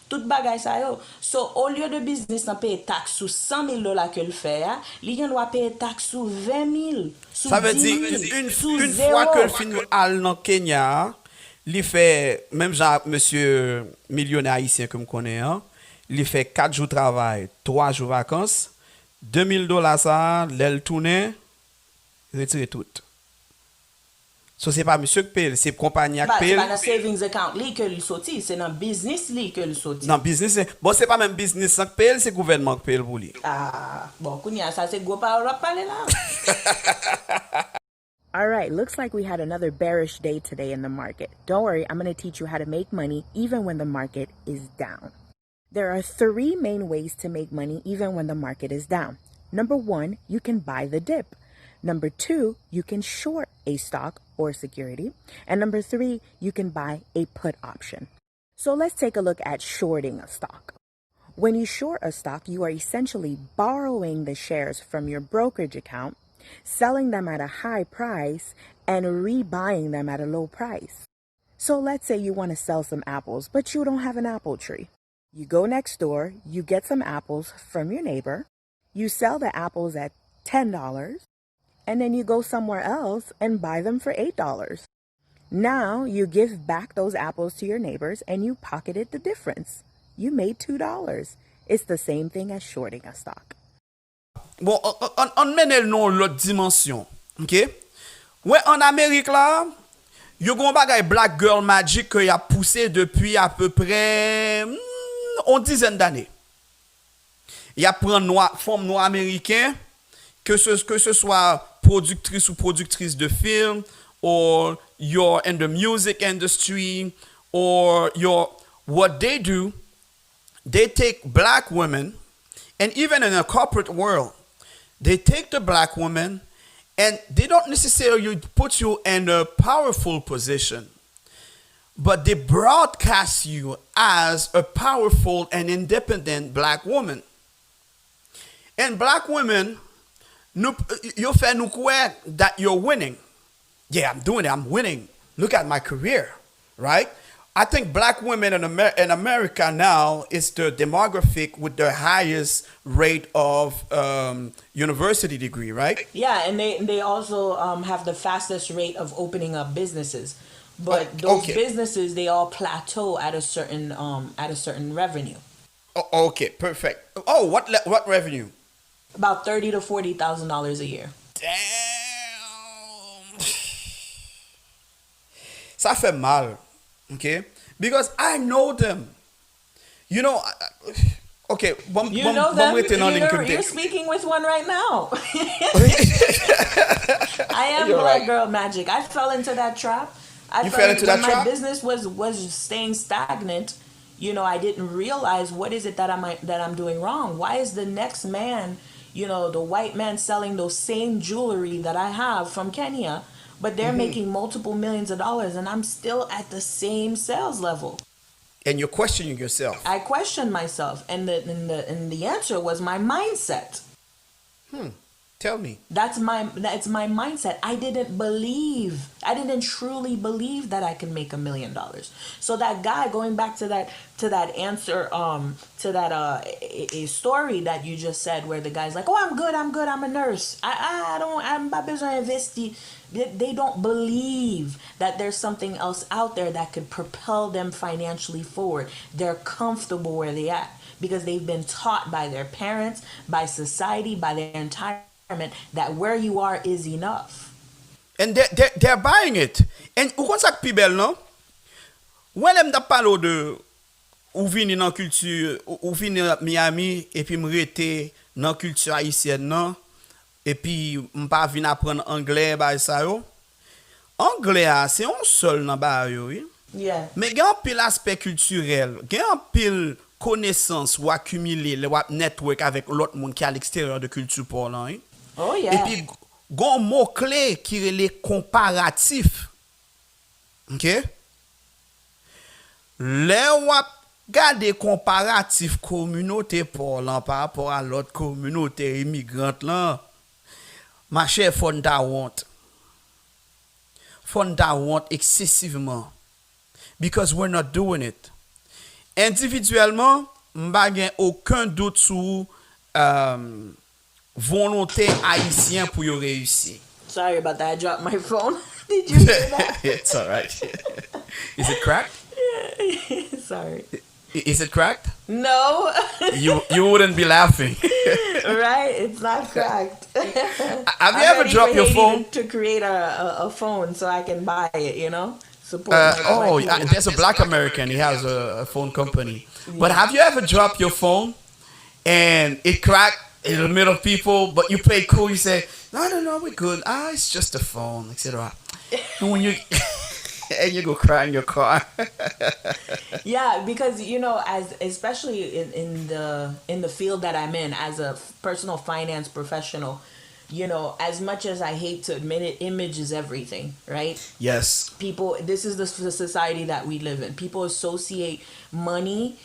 tout bagay sa yo. So, au lieu de business nan paye taxe sous $100,000 que le fait, li yon doit payer taxe sous 20,000, sous Ça veut 10,000, dire, une sous fois que le zéro. film al dans Kenya, il fait, même genre, monsieur millionnaire haïtien que je connais, hein, il fait 4 jours de travail, 3 jours de vacances, $2,000 ça, l'aile tourné, retire tout. So, c'est pas monsieur qui paye, c'est compagnie qui Bah, c'est paye. pas dans savings account li que le sorti, c'est dans business li que le sorti. Non, business, bon, c'est pas même business qui paye, c'est gouvernement qui paye pour lui. Ah, bon, kounya, ça c'est go parole à parler là. All right, looks like we had another bearish day today in the market. Don't worry, I'm going to teach you how to make money even when the market is down. There are 3 main ways to make money even when the market is down. Number 1, you can buy the dip. Number 2, you can short a stock or security. And number 3, you can buy a put option. So let's take a look at shorting a stock. When you short a stock, you are essentially borrowing the shares from your brokerage account, selling them at a high price, and rebuying them at a low price. So let's say you want to sell some apples, but you don't have an apple tree. You go next door, you get some apples from your neighbor, you sell the apples at $10, and then you go somewhere else and buy them for $8. Now you give back those apples to your neighbors and you pocketed the difference. You made $2. It's the same thing as shorting a stock. Bon, on mène le nom l'autre dimension. OK? Ouais, en Amérique là, yo gon bagay Black Girl Magic que y a poussé depuis à peu près une dizaine d'années. Y a prend femme noire américain que ce soit productrice ou productrice de film, or you're in the music industry, or what they do, they take black women, and even in the corporate world, they take the black women and they don't necessarily put you in a powerful position, but they broadcast you as a powerful and independent black woman. And black women, you feel that you're winning. Yeah, I'm doing it. I'm winning. Look at my career, right? I think black women in America now is the demographic with the highest rate of university degree, right? Yeah, and they also have the fastest rate of opening up businesses. But those Okay. businesses, they all plateau at a certain revenue. Oh, okay, perfect. Oh, what revenue? About $30,000 to $40,000 a year. Damn. Ça fait mal, okay? Because I know them. You know, okay. You know them. You're speaking with one right now. I am You're Black right. Girl Magic. I fell into that trap. You fell into that when trap? my business was staying stagnant. You know, I didn't realize what is it that I'm doing wrong. Why is the next man, you know, the white man selling those same jewelry that I have from Kenya, but they're making multiple millions of dollars, and I'm still at the same sales level. And you're questioning yourself. I questioned myself, and the answer was my mindset. Tell me. That's my mindset. I didn't truly believe that I could make $1 million. So that guy, going back to that answer, to that a story that you just said, where the guy's like, "Oh, I'm good, I'm a nurse. I'm pas besoin investi." They don't believe that there's something else out there that could propel them financially forward. They're comfortable where they at because they've been taught by their parents, by society, by their entire that where you are is enough. And they're buying it. And ou kon sa pi bel non? When them da palo de ou vini nan culture, ou vini Miami et puis me rete nan culture haïtienne non, et puis m'pa vin apprendre anglais ba ça yo. Anglais a, c'est un seul nan ba yo, oui. Yeah. Mais gen pile aspect culturel, gen pile connaissance ou accumuler le wap network avec l'autre monde qui à l'extérieur de culture parlant, oui. Oh Et yeah. puis gon mot clé qui est comparatif. OK? Le wap gade comparatif communauté parlant par rapport à l'autre communauté immigrante là, ma chère fonda want. Fonda want excessivement. Because we're not doing it. Individuellement, m'pa gen aucun doute sur volonté haïtien pour y réussir. Sorry about that. I dropped my phone. Did you hear that? It's all right. Is it cracked? Sorry. Is it cracked? No. You wouldn't be laughing. Right? It's not cracked. Have you ever dropped your phone? To create a phone so I can buy it, you know? Support my people. There's a black American. He has a phone company. But have you ever dropped your phone and it cracked in the middle of people, but you play cool? You say, no, we're good. It's just a phone, etc. And when you and you go cry in your car. Yeah, because you know, as especially in the field that I'm in as a personal finance professional, you know, as much as I hate to admit it, image is everything, right? Yes. People, this is the society that we live in. People associate money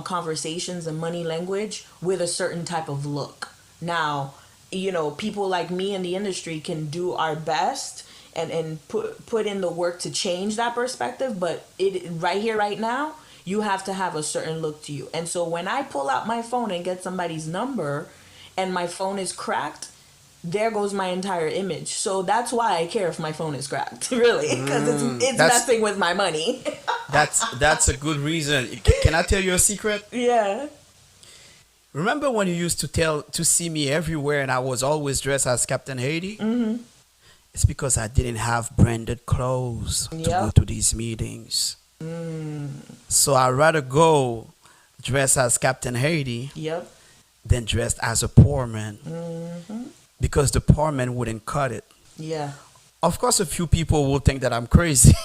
conversations and money language with a certain type of look. Now, you know, people like me in the industry can do our best and put in the work to change that perspective, but it right here right now, you have to have a certain look to you. And so when I pull out my phone and get somebody's number and my phone is cracked, there goes my entire image. So that's why I care if my phone is cracked, really, because it's messing with my money. That's a good reason. Can I tell you a secret? Yeah. Remember when you used to see me everywhere and I was always dressed as Captain Haiti? Mm-hmm. It's because I didn't have branded clothes to go to these meetings. So I'd rather go dressed as Captain Haiti than dressed as a poor man. Mm-hmm. Because the poor man wouldn't cut it. Yeah. Of course, a few people will think that I'm crazy.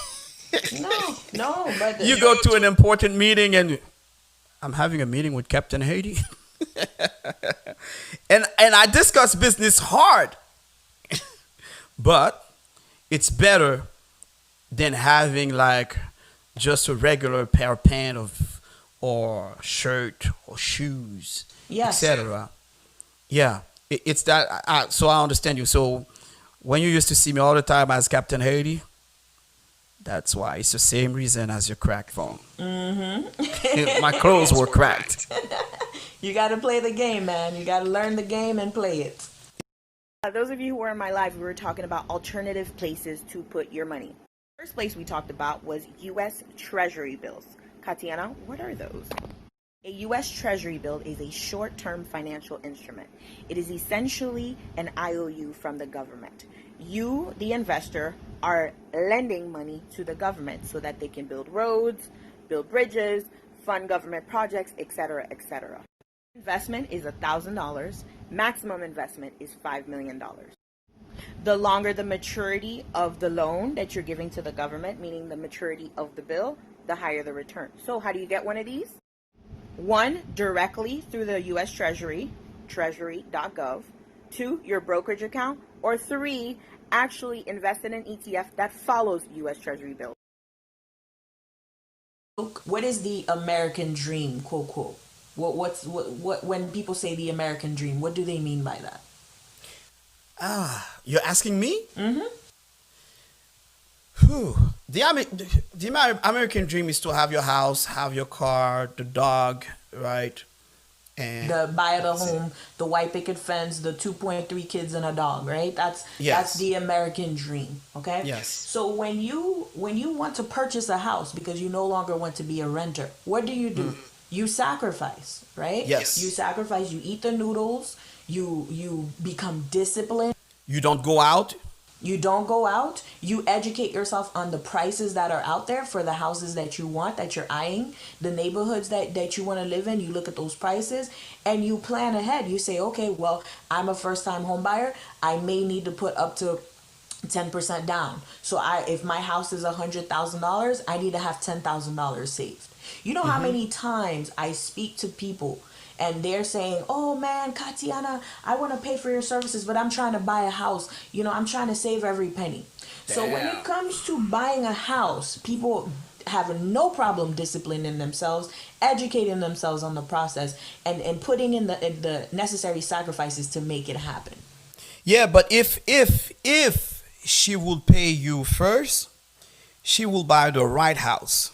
No, but you go to an important meeting and I'm having a meeting with Captain Haiti. and I discuss business hard. But it's better than having like just a regular pair of pants or shirt or shoes, etc. Yeah, it's that. So I understand you. So when you used to see me all the time as Captain Haiti, that's why. It's the same reason as your cracked phone. Mm-hmm. My clothes were cracked. You got to play the game, man. You got to learn the game and play it. Those of you who were in my live, we were talking about alternative places to put your money. First place we talked about was U.S. Treasury bills. Katiana, what are those? A U.S. Treasury bill is a short-term financial instrument. It is essentially an IOU from the government. You, the investor, are lending money to the government so that they can build roads, build bridges, fund government projects, etc., etc. Investment is $1,000. Maximum investment is $5 million. The longer the maturity of the loan that you're giving to the government, meaning the maturity of the bill, the higher the return. So how do you get one of these? One, directly through the U.S. Treasury, treasury.gov. Two, your brokerage account. Or three, actually invest in an ETF that follows U.S. Treasury bills. What is the American dream, quote, quote? What when people say the American dream, what do they mean by that? You're asking me? Mm-hmm. The American dream is to have your house, have your car, the dog, right? And the buy the home, the white picket fence, the 2.3 kids and a dog, right? That's the American dream, okay? Yes. So when you want to purchase a house because you no longer want to be a renter, what do? You sacrifice, right? Yes. You sacrifice, you eat the noodles, you become disciplined. You don't go out. You don't go out. You educate yourself on the prices that are out there for the houses that you want, that you're eyeing, the neighborhoods that you want to live in. You look at those prices and you plan ahead. You say, okay, well, I'm a first time home buyer. I may need to put up to 10% down. So if my house is $100,000, I need to have $10,000 saved. You know how many times I speak to people and they're saying, oh man, Katiana, I want to pay for your services, but I'm trying to buy a house. I'm trying to save every penny. Damn. So when it comes to buying a house, people have no problem disciplining themselves, educating themselves on the process, and putting in the necessary sacrifices to make it happen. Yeah, but if she will pay you first, she will buy the right house.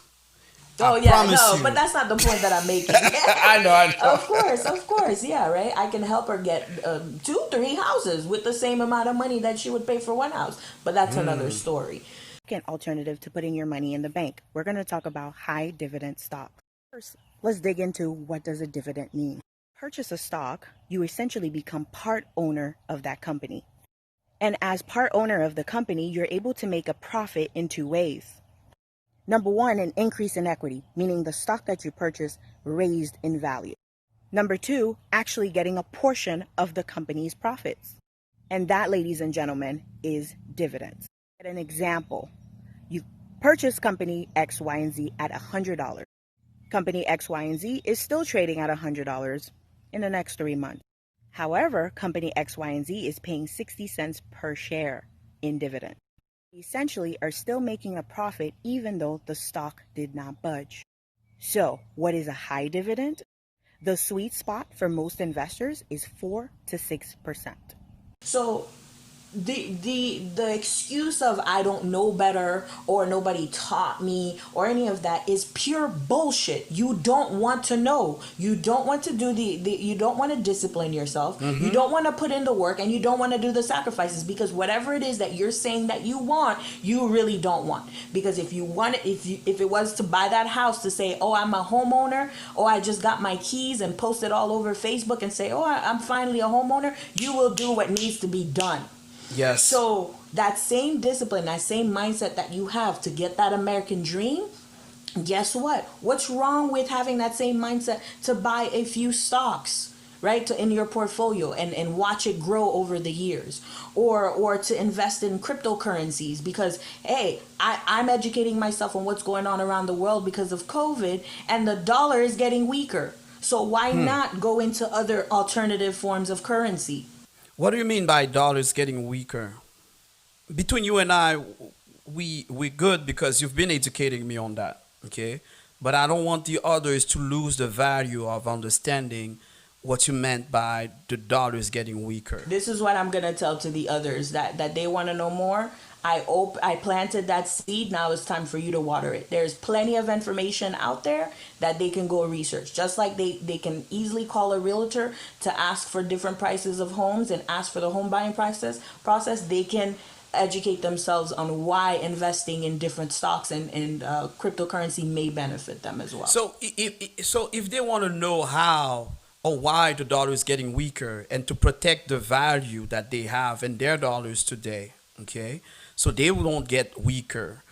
Oh yeah, no, but that's not the point that I'm making. I know. Of course, yeah, right. I can help her get 2-3 houses with the same amount of money that she would pay for one house, but that's another story. An alternative to putting your money in the bank. We're going to talk about high dividend stocks. First, let's dig into what does a dividend mean. Purchase a stock, you essentially become part owner of that company. And as part owner of the company, you're able to make a profit in 2 ways. Number 1, an increase in equity, meaning the stock that you purchased raised in value. Number 2, actually getting a portion of the company's profits. And that, ladies and gentlemen, is dividends. An example, you purchase company X, Y, and Z at $100. Company X, Y, and Z is still trading at $100 in the next 3 months. However, company X, Y, and Z is paying 60 cents per share in dividends. Essentially are still making a profit even though the stock did not budge. So, what is a high dividend? The sweet spot for most investors is 4 to 6%. So the excuse of I don't know better or nobody taught me or any of that is pure bullshit. You don't want to know. You don't want to do you don't want to discipline yourself. You don't want to put in the work, and you don't want to do the sacrifices, because whatever it is that you're saying that you want, you really don't want. Because if you want it, if it was to buy that house to say, oh, I'm a homeowner, oh, I just got my keys, and post it all over Facebook and say, oh, I'm finally a homeowner, you will do what needs to be done. Yes. So that same discipline, that same mindset that you have to get that American dream, guess what? What's wrong with having that same mindset to buy a few stocks, right, in your portfolio and watch it grow over the years, or to invest in cryptocurrencies? Because, hey, I'm educating myself on what's going on around the world because of COVID, and the dollar is getting weaker. So why not go into other alternative forms of currency? What do you mean by dollars getting weaker? Between you and I, we're good because you've been educating me on that, okay? But I don't want the others to lose the value of understanding what you meant by the dollars getting weaker. This is what I'm going to tell to the others that they want to know more. I planted that seed. Now it's time for you to water it. There's plenty of information out there that they can go research. Just like they can easily call a realtor to ask for different prices of homes and ask for the home buying process, they can educate themselves on why investing in different stocks and cryptocurrency may benefit them as well. So if they want to know how or why the dollar is getting weaker and to protect the value that they have in their dollars today, okay, so they won't get weaker.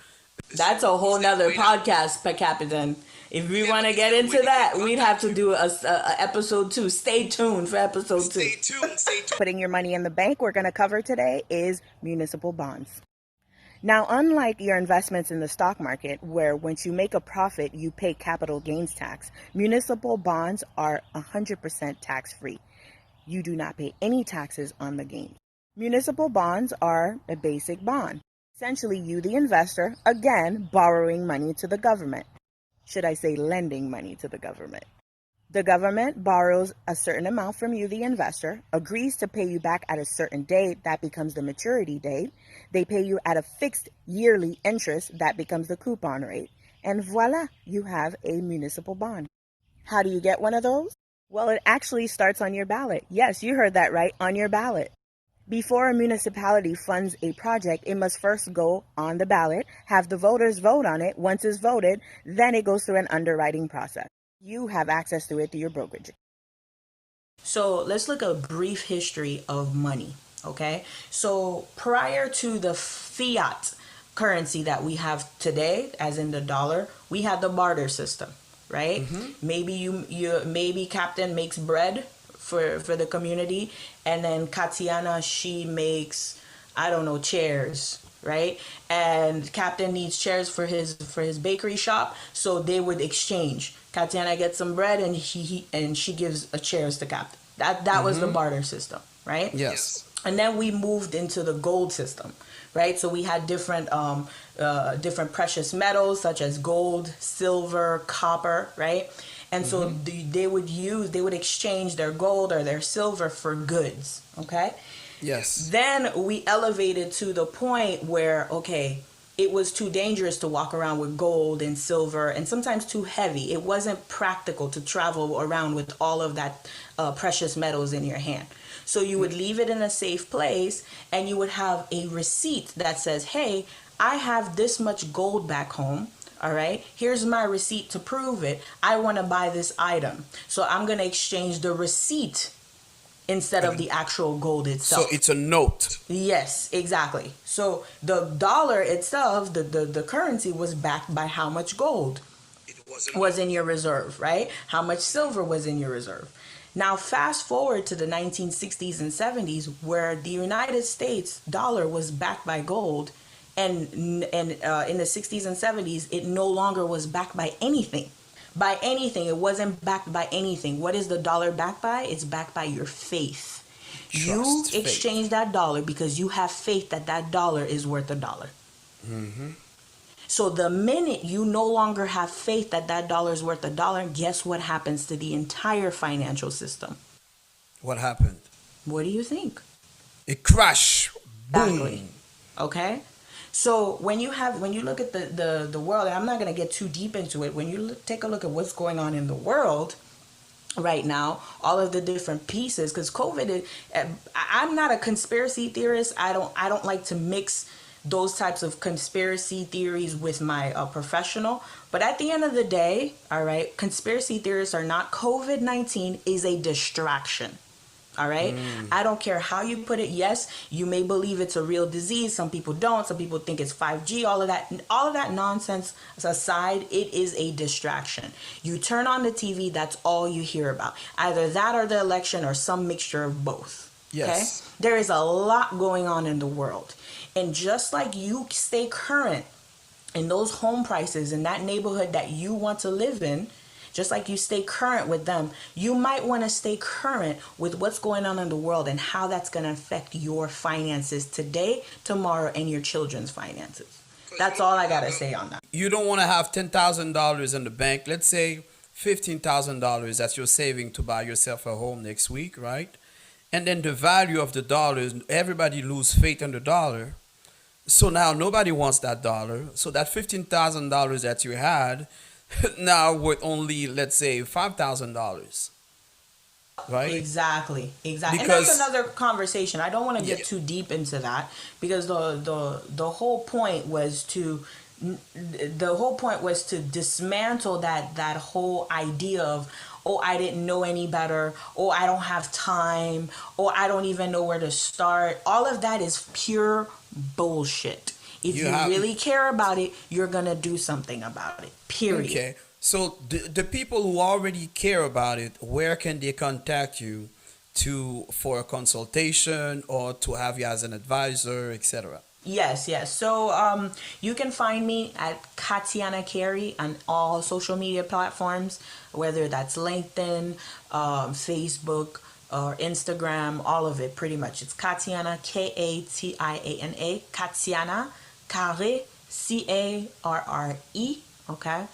That's a whole nother podcast, per capita. If we want to get into that, we'd have to do a episode 2. Stay tuned for episode 2. Stay tuned. Putting your money in the bank we're going to cover today is municipal bonds. Now, unlike your investments in the stock market, where once you make a profit, you pay capital gains tax, municipal bonds are 100% tax-free. You do not pay any taxes on the gains. Municipal bonds are a basic bond. Essentially, you, the investor, again, borrowing money to the government. Should I say lending money to the government? The government borrows a certain amount from you, the investor, agrees to pay you back at a certain date. That becomes the maturity date. They pay you at a fixed yearly interest. That becomes the coupon rate. And voila, you have a municipal bond. How do you get one of those? Well, it actually starts on your ballot. Yes, you heard that right, on your ballot. Before a municipality funds a project, it must first go on the ballot, have the voters vote on it. Once it's voted, then it goes through an underwriting process. You have access to it through your brokerage. So let's look at a brief history of money. Okay, so prior to the fiat currency that we have today, as in the dollar, we had the barter system, right? Maybe maybe Captain makes bread for the community, and then Katiana, she makes, I don't know, chairs, right? And Captain needs chairs for his bakery shop, so they would exchange. Katiana gets some bread, and she gives a chairs to Captain. That was the barter system, right? Yes. And then we moved into the gold system, right? So we had different precious metals such as gold, silver, copper, right? And so they would exchange their gold or their silver for goods, okay? Yes. Then we elevated to the point where, okay, it was too dangerous to walk around with gold and silver, and sometimes too heavy. It wasn't practical to travel around with all of that precious metals in your hand. So you would leave it in a safe place, and you would have a receipt that says, hey, I have this much gold back home. All right, here's my receipt to prove it. I want to buy this item. So I'm going to exchange the receipt instead of the actual gold itself. So it's a note. Yes, exactly. So the dollar itself, the currency, was backed by how much gold was in your reserve, right? How much silver was in your reserve. Now, fast forward to the 1960s and 70s, where the United States dollar was backed by gold, and in the 60s and 70s, it no longer was backed by anything. By anything, it wasn't backed by anything. What is the dollar backed by? It's backed by your faith. You Trust, faith. exchange that dollar because you have faith that that dollar is worth a dollar. So the minute you no longer have faith that that dollar is worth a dollar, guess what happens to the entire financial system? What happened? What do you think? It crashed. Exactly. Boom. Okay. So when you look at the world, and I'm not going to get too deep into it, when you take a look at what's going on in the world right now, all of the different pieces, because COVID, I'm not a conspiracy theorist. I don't like to mix those types of conspiracy theories with my professional. But at the end of the day, all right, conspiracy theorists are not. COVID-19 is a distraction. All right. I don't care how you put it. Yes, you may believe it's a real disease. Some people don't. Some people think it's 5G. All of that nonsense aside, it is a distraction. You turn on the TV, that's all you hear about. Either that or the election or some mixture of both. Yes. Okay? There is a lot going on in the world. And just like you stay current in those home prices in that neighborhood that you want to live in, just like you stay current with them, you might want to stay current with what's going on in the world and how that's going to affect your finances today, tomorrow, and your children's finances. That's all I got to say on that. You don't want to have $10,000 in the bank. Let's say $15,000 that you're saving to buy yourself a home next week, right? And then the value of the dollar, everybody lose faith in the dollar. So now nobody wants that dollar. So that $15,000 that you had now worth only, let's say, $5,000. Right? Exactly. And Because- that's another conversation. I don't want to get too deep into that because the whole point was to dismantle that whole idea of, oh, I didn't know any better, oh, I don't have time, oh, I don't even know where to start. All of that is pure bullshit. If you really care about it, you're going to do something about it. Period. Okay. So the people who already care about it, where can they contact you for a consultation or to have you as an advisor, etc.? Yes. So you can find me at Katiana Carey on all social media platforms, whether that's LinkedIn, Facebook, or Instagram, all of it pretty much. It's Katiana, Katiana, Katiana, Carre, Carre, okay?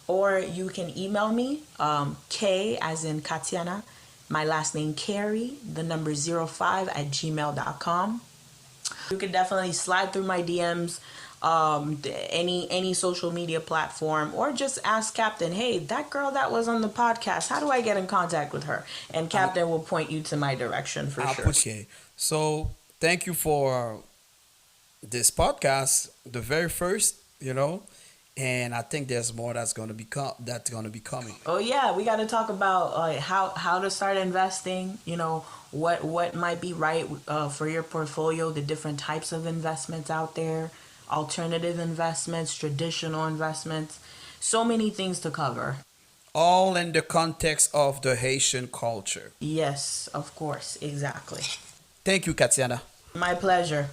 Or you can email me, K as in Katiana, my last name Carey, the number 05 at gmail.com. You can definitely slide through my DMs, any social media platform, or just ask Captain, hey, that girl that was on the podcast, how do I get in contact with her? And Captain will point you to my direction for sure. Okay. So thank you for this podcast, the very first, and I think there's more that's going to be coming. Oh yeah, we got to talk about how to start investing. You know what might be right for your portfolio, the different types of investments out there, alternative investments, traditional investments, so many things to cover. All in the context of the Haitian culture. Yes, of course, exactly. Thank you, Katiana. My pleasure.